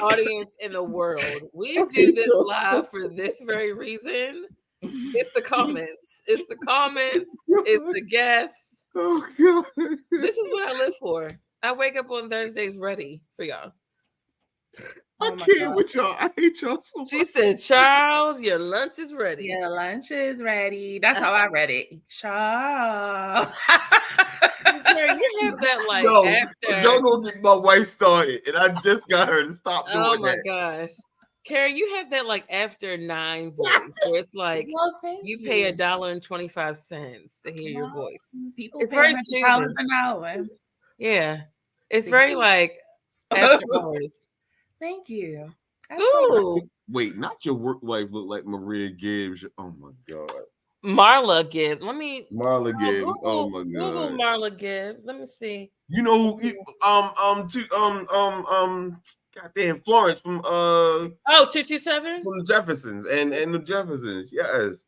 [SPEAKER 2] audience in the world. We do this live for this very reason. It's the comments. It's the comments. It's the guests.
[SPEAKER 1] Oh god.
[SPEAKER 2] This is what I live for. I wake up on Thursdays ready for y'all.
[SPEAKER 1] I
[SPEAKER 5] Oh my
[SPEAKER 1] can't
[SPEAKER 5] God.
[SPEAKER 1] with y'all. I hate y'all so much.
[SPEAKER 2] She said, Charles, your lunch is ready.
[SPEAKER 5] Yeah, lunch is ready. That's how I read it. Charles.
[SPEAKER 2] Karen, you have that like
[SPEAKER 1] No,
[SPEAKER 2] after.
[SPEAKER 1] y'all gonna get my wife started, and I just got her to stop doing
[SPEAKER 2] Oh my
[SPEAKER 1] that.
[SPEAKER 2] gosh. Karen, you have that like after 9 voice where it's like
[SPEAKER 5] Well, thank
[SPEAKER 2] you pay $1.25 to hear your
[SPEAKER 5] Well,
[SPEAKER 2] voice.
[SPEAKER 5] People
[SPEAKER 2] It's
[SPEAKER 5] pay
[SPEAKER 2] very
[SPEAKER 5] $100
[SPEAKER 2] soothing.
[SPEAKER 5] an hour.
[SPEAKER 2] Yeah. It's
[SPEAKER 5] Thank
[SPEAKER 2] very
[SPEAKER 5] you.
[SPEAKER 2] like after hours.
[SPEAKER 5] Thank you. I try.
[SPEAKER 2] Ooh.
[SPEAKER 1] Wait, not your work wife look like Maria Gibbs. Oh my god.
[SPEAKER 2] Marla Gibbs. Let me
[SPEAKER 1] Marla Gibbs. Oh my
[SPEAKER 2] Google
[SPEAKER 1] god.
[SPEAKER 2] Marla Gibbs. Let me see.
[SPEAKER 1] You know who goddamn Florence from
[SPEAKER 2] Oh, 227?
[SPEAKER 1] the Jeffersons and the Jeffersons, yes.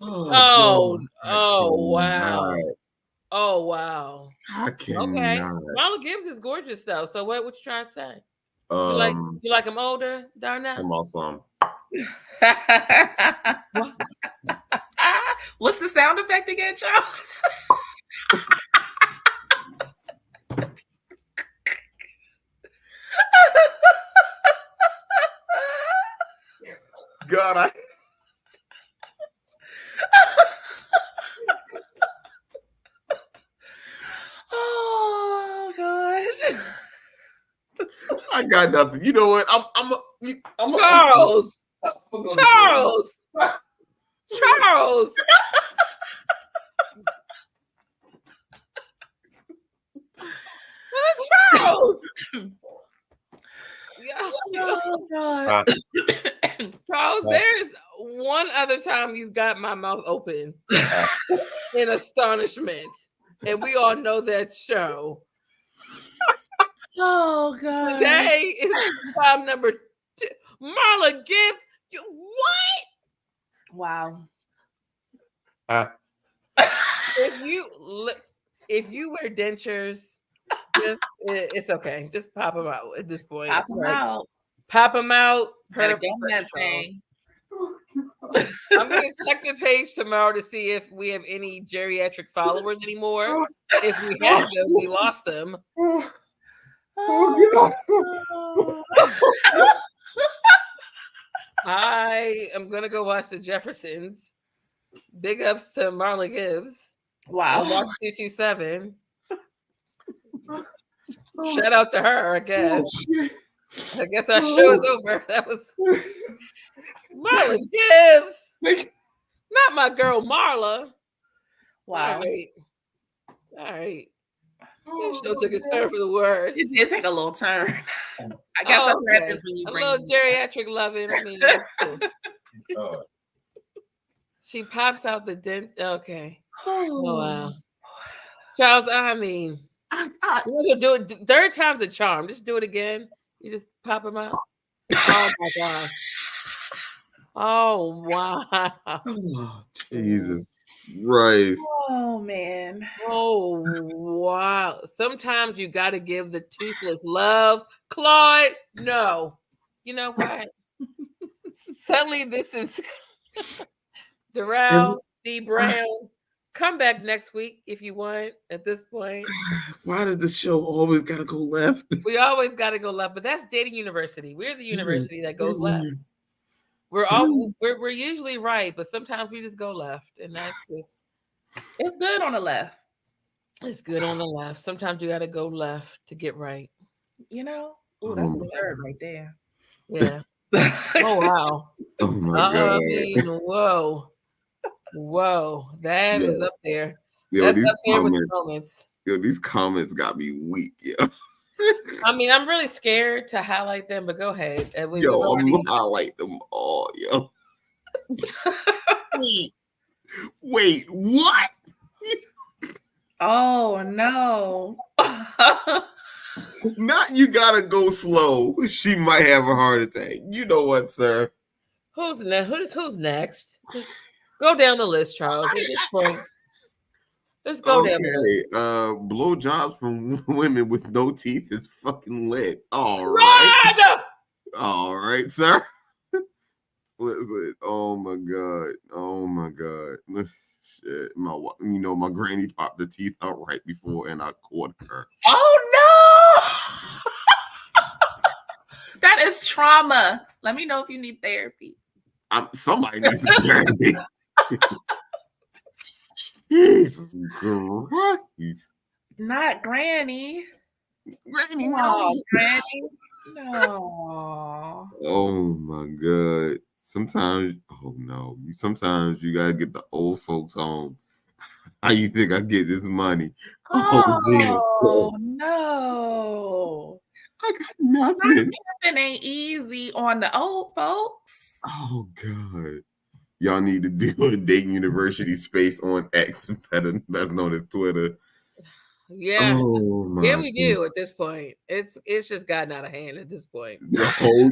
[SPEAKER 2] Oh,
[SPEAKER 1] God, I
[SPEAKER 2] oh wow.
[SPEAKER 1] cannot.
[SPEAKER 2] Oh wow.
[SPEAKER 1] I cannot.
[SPEAKER 2] Okay. Marla Gibbs is gorgeous though. So what you trying to say? You like him older, Darnell?
[SPEAKER 1] come on, some.
[SPEAKER 5] What's the sound effect again, Charles?
[SPEAKER 1] God, I
[SPEAKER 5] Oh gosh.
[SPEAKER 1] I got nothing. You know what? I'm
[SPEAKER 2] Charles.
[SPEAKER 1] I'm gonna-
[SPEAKER 2] Charles. Charles. Charles.
[SPEAKER 5] Oh god.
[SPEAKER 2] Charles, there's one other time you've got my mouth open in astonishment. And we all know that show.
[SPEAKER 5] Oh god.
[SPEAKER 2] Today is time number 2. Marla Gibbs. What?
[SPEAKER 5] Wow.
[SPEAKER 2] If you wear dentures, it's okay. Just pop them out at this point.
[SPEAKER 5] Pop them out.
[SPEAKER 2] Pop them out.
[SPEAKER 5] Gotta
[SPEAKER 2] Perfect.
[SPEAKER 5] go that thing.
[SPEAKER 2] I'm gonna check the page tomorrow to see if we have any geriatric followers anymore. If we have them, we lost them.
[SPEAKER 1] Oh god.
[SPEAKER 2] I am gonna go watch the Jeffersons. Big ups to Marla Gibbs.
[SPEAKER 5] Wow.
[SPEAKER 2] Watch 227. Shout out to her, I guess. I guess our show is over. That was Marla Gibbs. Not my girl Marla.
[SPEAKER 5] Wow.
[SPEAKER 2] All right. This show took a turn for the worse.
[SPEAKER 5] It did take a little turn. I guess that's what happens when you
[SPEAKER 2] a
[SPEAKER 5] bring
[SPEAKER 2] little geriatric loving. I mean, that's cool. She pops out the dent. Okay. Oh wow. Charles, I mean, you do it. Third time's a charm. Just do it again. You just pop them out. Oh my gosh. Oh wow.
[SPEAKER 1] Oh, Jesus Christ.
[SPEAKER 5] Oh man.
[SPEAKER 2] Oh wow. Sometimes you got to give the toothless love. Claude, no. You know what? Suddenly this is Darrell, D. Brown. Come back next week if you want at this point.
[SPEAKER 1] Why did this show always gotta go left?
[SPEAKER 2] We always got to go left, but that's Dating University. We're the university that goes left. we're usually right, but sometimes we just go left, and that's just
[SPEAKER 5] It's good on the left,
[SPEAKER 2] it's good on the left. Sometimes you got to go left to get right.
[SPEAKER 5] you know. Oh, that's a
[SPEAKER 1] Oh,
[SPEAKER 5] word right there.
[SPEAKER 2] Yeah. Oh wow.
[SPEAKER 1] oh my
[SPEAKER 2] I
[SPEAKER 1] god.
[SPEAKER 2] mean, whoa, that is
[SPEAKER 1] Yo,
[SPEAKER 2] up there.
[SPEAKER 1] yo,
[SPEAKER 2] That's
[SPEAKER 1] these
[SPEAKER 2] up there with the
[SPEAKER 1] comments,
[SPEAKER 2] moments.
[SPEAKER 1] these comments got me weak, yo.
[SPEAKER 2] I mean, I'm really scared to highlight them, but go ahead.
[SPEAKER 1] Yo, I'm gonna highlight them all, yo. Wait, what?
[SPEAKER 5] Oh no.
[SPEAKER 1] Not you gotta go slow. She might have a heart attack. You know what, sir?
[SPEAKER 2] Who's next? Who's next? Just go down the list, Charles. At this point, let's go down the list.
[SPEAKER 1] Okay. Blowjobs from women with no teeth is fucking lit. All right.
[SPEAKER 2] Run!
[SPEAKER 1] All right, sir. Listen. Oh my god. Oh my god. Shit. My granny popped the teeth out right before, and I caught her.
[SPEAKER 5] Oh no. That is trauma. Let me know if you need therapy.
[SPEAKER 1] Somebody needs to therapy. Jesus Christ.
[SPEAKER 5] Not Granny.
[SPEAKER 1] Granny,
[SPEAKER 5] No,
[SPEAKER 1] no.
[SPEAKER 5] Granny. No.
[SPEAKER 1] Oh my god. Sometimes you gotta get the old folks home. How you think I get this money?
[SPEAKER 5] Oh no.
[SPEAKER 1] I got nothing.
[SPEAKER 5] It ain't easy on the old folks.
[SPEAKER 1] Oh god. Y'all need to do a Dayton University space on X, that's known as Twitter.
[SPEAKER 2] Yeah.
[SPEAKER 1] Oh my
[SPEAKER 2] Yeah, we do at this point. It's just gotten out of hand at this point.
[SPEAKER 1] The whole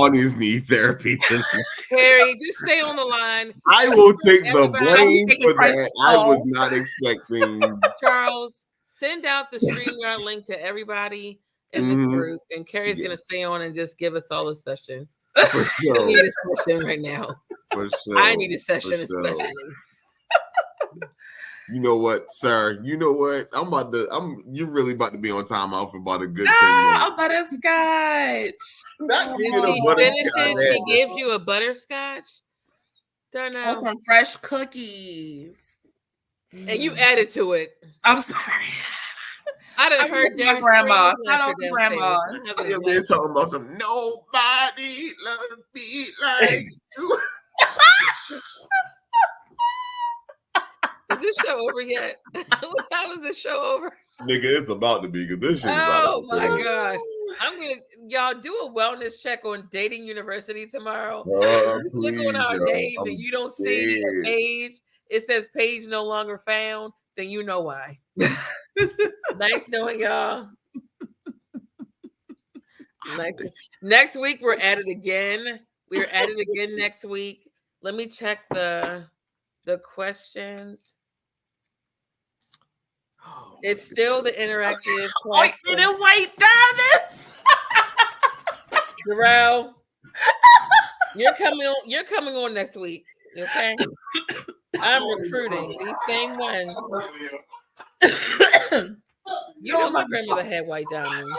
[SPEAKER 1] audience need therapy tonight.
[SPEAKER 2] Harry, just stay on the line.
[SPEAKER 1] I will take the
[SPEAKER 2] Everybody-
[SPEAKER 1] blame
[SPEAKER 5] taking
[SPEAKER 1] for that.
[SPEAKER 5] credit.
[SPEAKER 1] I was not expecting.
[SPEAKER 2] Charles, send out the StreamYard link to everybody in this
[SPEAKER 1] Mhm.
[SPEAKER 2] group, and Carrie's gonna stay on and just give us all a session.
[SPEAKER 1] For
[SPEAKER 2] I
[SPEAKER 1] sure.
[SPEAKER 2] need a session right now.
[SPEAKER 1] For sure.
[SPEAKER 2] I need a session,
[SPEAKER 1] For sure.
[SPEAKER 2] especially.
[SPEAKER 1] You know what, sir? You know what? You're really about to be on timeout for about a good 10
[SPEAKER 5] Ah,
[SPEAKER 1] minutes.
[SPEAKER 5] a butterscotch.
[SPEAKER 1] Not
[SPEAKER 2] Did
[SPEAKER 1] get a
[SPEAKER 2] she
[SPEAKER 1] butterscotch.
[SPEAKER 2] finish it? She gives you a butterscotch? Don't know.
[SPEAKER 5] Or some fresh cookies.
[SPEAKER 2] And you added to it.
[SPEAKER 5] I'm sorry.
[SPEAKER 2] I done
[SPEAKER 5] I
[SPEAKER 2] heard
[SPEAKER 5] miss my
[SPEAKER 2] Derek
[SPEAKER 5] grandma.
[SPEAKER 2] scream
[SPEAKER 5] Shout out
[SPEAKER 2] laughter
[SPEAKER 5] to grandmas.
[SPEAKER 2] downstairs. I
[SPEAKER 1] Yeah,
[SPEAKER 2] was
[SPEAKER 1] man,
[SPEAKER 2] like,
[SPEAKER 1] talking about some nobody love me like you.
[SPEAKER 2] is this show over yet? What time is this show over?
[SPEAKER 1] Nigga, it's about to be because this shit is
[SPEAKER 2] Oh
[SPEAKER 1] about to
[SPEAKER 2] my
[SPEAKER 1] be.
[SPEAKER 2] gosh. I'm gonna y'all do a wellness check on Dating University tomorrow. You click on our name and you don't see a page. It says page no longer found, then you know why. Nice knowing y'all. Next week we're at it again. We're at it again next week. Let me check the questions.
[SPEAKER 1] Oh,
[SPEAKER 2] It's still the interactive
[SPEAKER 5] White
[SPEAKER 2] question.
[SPEAKER 5] and white diamonds.
[SPEAKER 2] Jarrell, you're coming on next week. Okay. I'm recruiting these same ones. You know my grandmother had white diamonds.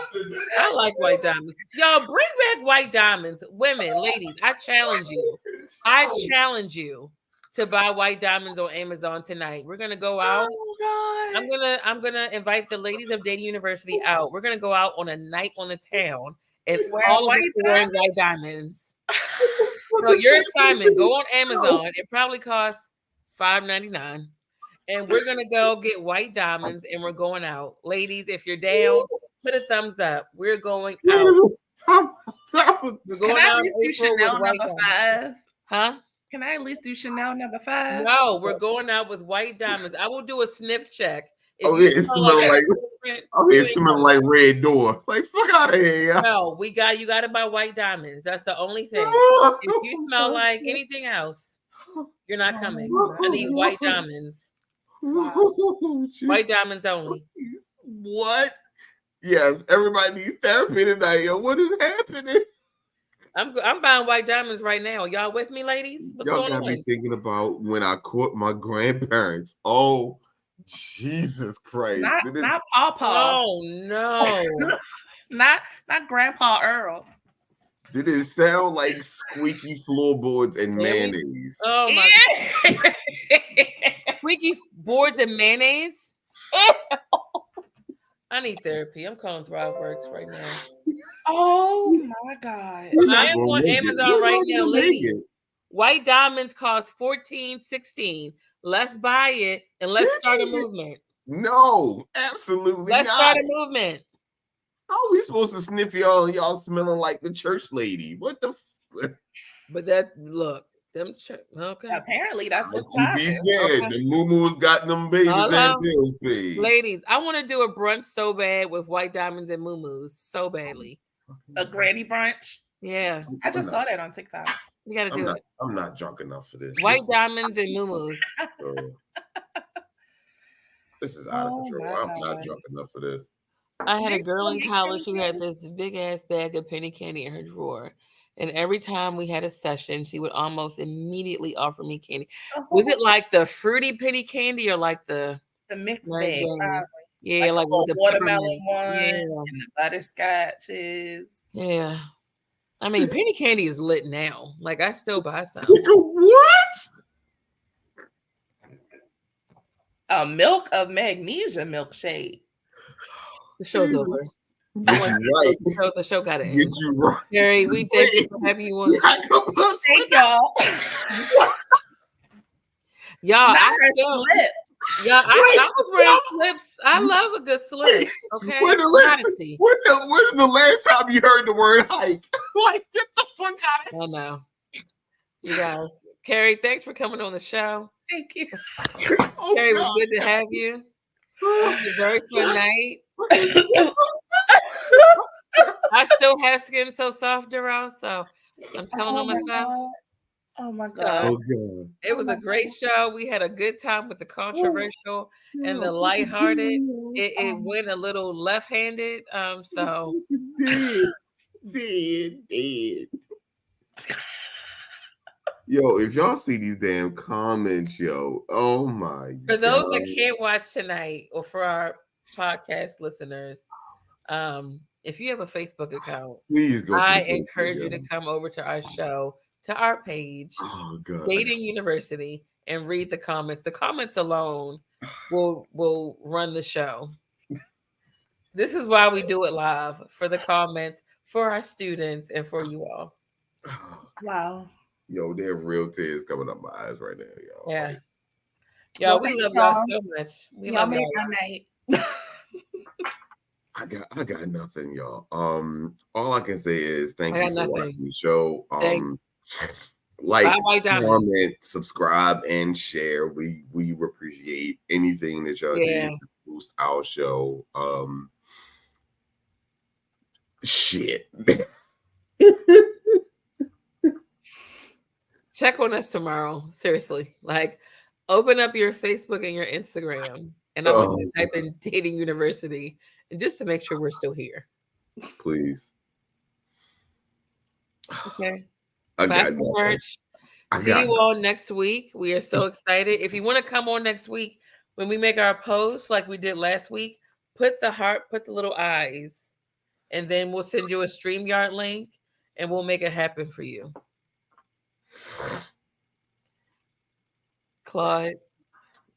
[SPEAKER 2] I like white diamonds. Y'all bring back white diamonds. Women, ladies, I challenge you. I challenge you to buy white diamonds on Amazon tonight. We're gonna go out.
[SPEAKER 5] Oh, God.
[SPEAKER 2] I'm gonna invite the ladies of Dating University out. We're gonna go out on a night on the town and
[SPEAKER 5] Wear
[SPEAKER 2] all of us
[SPEAKER 5] white
[SPEAKER 2] are wearing white diamonds. So your assignment, go on Amazon. It probably costs $5.99. And we're gonna go get white diamonds and we're going out. Ladies, if you're down, put a thumbs up. We're going out. We're
[SPEAKER 5] Can
[SPEAKER 2] going
[SPEAKER 5] I
[SPEAKER 2] out
[SPEAKER 5] at least do
[SPEAKER 2] April with
[SPEAKER 5] Chanel
[SPEAKER 2] white
[SPEAKER 5] number
[SPEAKER 2] diamonds.
[SPEAKER 5] 5?
[SPEAKER 2] Huh?
[SPEAKER 5] Can I at least do Chanel number 5?
[SPEAKER 2] No, we're going out with white diamonds. I will do a sniff check. If
[SPEAKER 1] Oh
[SPEAKER 2] you
[SPEAKER 1] yeah, it
[SPEAKER 2] smell
[SPEAKER 1] smell like
[SPEAKER 2] different,
[SPEAKER 1] oh
[SPEAKER 2] you
[SPEAKER 1] it
[SPEAKER 2] ain't
[SPEAKER 1] smell
[SPEAKER 2] coming.
[SPEAKER 1] like red door. Like fuck out of here, yeah.
[SPEAKER 2] No, you got to buy white diamonds. That's the only thing. If you smell like anything else, you're not coming. I need white diamonds. White diamonds only.
[SPEAKER 1] What? Yes, everybody needs therapy tonight. Yo, what is happening?
[SPEAKER 2] I'm buying white diamonds right now. Y'all with me, ladies? What's
[SPEAKER 1] Y'all
[SPEAKER 2] going
[SPEAKER 1] gotta
[SPEAKER 2] on?
[SPEAKER 1] be thinking about when I caught my grandparents. Oh, Jesus Christ!
[SPEAKER 5] Not Pawpaw.
[SPEAKER 2] Oh no.
[SPEAKER 5] Not Grandpa Earl.
[SPEAKER 1] Did it sound like squeaky floorboards and mayonnaise?
[SPEAKER 2] Oh my! Squeaky boards and mayonnaise. I need therapy. I'm calling ThriveWorks right now.
[SPEAKER 5] Oh my God.
[SPEAKER 2] I am on Amazon right now, ladies. White diamonds cost $14.16. Let's buy it and let's start a movement.
[SPEAKER 1] No, absolutely
[SPEAKER 2] Let's
[SPEAKER 1] not.
[SPEAKER 2] start a movement.
[SPEAKER 1] How are we supposed to sniff y'all and y'all smelling like the church lady? What the
[SPEAKER 2] But that look, them okay.
[SPEAKER 5] Apparently that's what's
[SPEAKER 1] to be
[SPEAKER 5] popping.
[SPEAKER 1] said, the moo-moo's got them babies and bills paid.
[SPEAKER 2] Ladies, I want to do a brunch so bad with white diamonds and moo-moos so badly.
[SPEAKER 5] A granny brunch.
[SPEAKER 2] Yeah.
[SPEAKER 5] I just saw that on TikTok.
[SPEAKER 2] You gotta do it.
[SPEAKER 1] I'm not drunk enough for this.
[SPEAKER 2] White diamonds and moo-moos.
[SPEAKER 1] This is out of control. I'm not drunk enough for this.
[SPEAKER 2] I had a girl in college who had this big ass bag of penny candy in her drawer. And every time we had a session, she would almost immediately offer me candy. Was it like the fruity penny candy or like the
[SPEAKER 5] mixed bag?
[SPEAKER 2] Yeah, like with the
[SPEAKER 5] watermelon one and the butterscotches.
[SPEAKER 2] Yeah. I mean, penny candy is lit now. Like, I still buy some.
[SPEAKER 1] What?
[SPEAKER 5] A milk of magnesia milkshake.
[SPEAKER 2] The show's over.
[SPEAKER 1] Get you right.
[SPEAKER 2] The show got to end.
[SPEAKER 1] Get you right.
[SPEAKER 2] Harry, we thank you for having you on the show.
[SPEAKER 5] Thank y'all.
[SPEAKER 2] Y'all, I was wearing slips. I love a good slip. Okay.
[SPEAKER 1] When's the last time you heard the word hike? Like, get the fuck out of here.
[SPEAKER 2] I know. You guys. Carrie, thanks for coming on the show.
[SPEAKER 5] Thank you.
[SPEAKER 2] Carrie, it was good to have you. It was a very fun night. I still have skin so soft, Darrell, so I'm telling on myself.
[SPEAKER 5] Oh my
[SPEAKER 2] So,
[SPEAKER 5] God.
[SPEAKER 2] it was a great show. We had a good time with the controversial and the lighthearted. It went a little left-handed. So
[SPEAKER 1] did. Yo, if y'all see these damn comments, yo, oh my God.
[SPEAKER 2] For those that can't watch tonight, or for our podcast listeners, if you have a Facebook account,
[SPEAKER 1] please go.
[SPEAKER 2] I encourage you to come over to our show, to our page, Dating University, and read the comments. The comments alone will run the show. This is why we do it live, for the comments, for our students, and for you all.
[SPEAKER 5] Wow.
[SPEAKER 1] Yo, there are real tears coming up my eyes right now, y'all.
[SPEAKER 2] Yeah. Y'all, we love y'all so much. We love y'all.
[SPEAKER 5] Night.
[SPEAKER 1] I got nothing, y'all. All I can say is thank you for watching the show.
[SPEAKER 2] Thanks.
[SPEAKER 1] Like, comment, subscribe, and share. We appreciate anything that y'all do to boost our show. Shit.
[SPEAKER 2] Check on us tomorrow. Seriously. Like, open up your Facebook and your Instagram, and I'm going to type in Dating University, and just to make sure we're still here.
[SPEAKER 1] Please.
[SPEAKER 2] Okay.
[SPEAKER 1] I got
[SPEAKER 2] merch. See you all next week. We are so excited. If you want to come on next week when we make our post like we did last week, put the heart, put the little eyes, and then we'll send you a StreamYard link, and we'll make it happen for you. Claude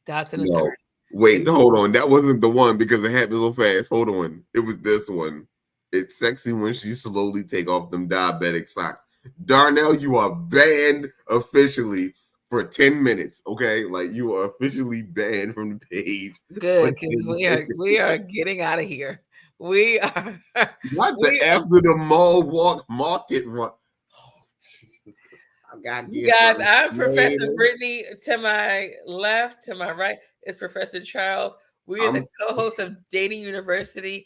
[SPEAKER 2] Dotson is hurt.
[SPEAKER 1] Wait, hold on. That wasn't the one because it happened so fast. Hold on. It was this one. It's sexy when she slowly take off them diabetic socks. Darnell, you are banned officially for 10 minutes. Okay, like you are officially banned from the page.
[SPEAKER 2] Good, because we are getting out of here. We are.
[SPEAKER 1] What the after the mall walk market run? Oh Jesus!
[SPEAKER 2] I'm Professor Brittany. To my left, to my right is Professor Charles. We are the co-hosts of Dating University.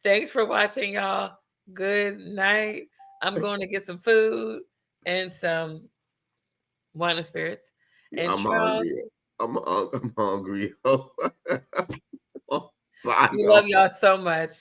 [SPEAKER 2] Thanks for watching, y'all. Good night. I'm going to get some food and some wine and spirits. And
[SPEAKER 1] I'm
[SPEAKER 2] Charles,
[SPEAKER 1] hungry. I'm hungry. Bye,
[SPEAKER 2] we love y'all so much.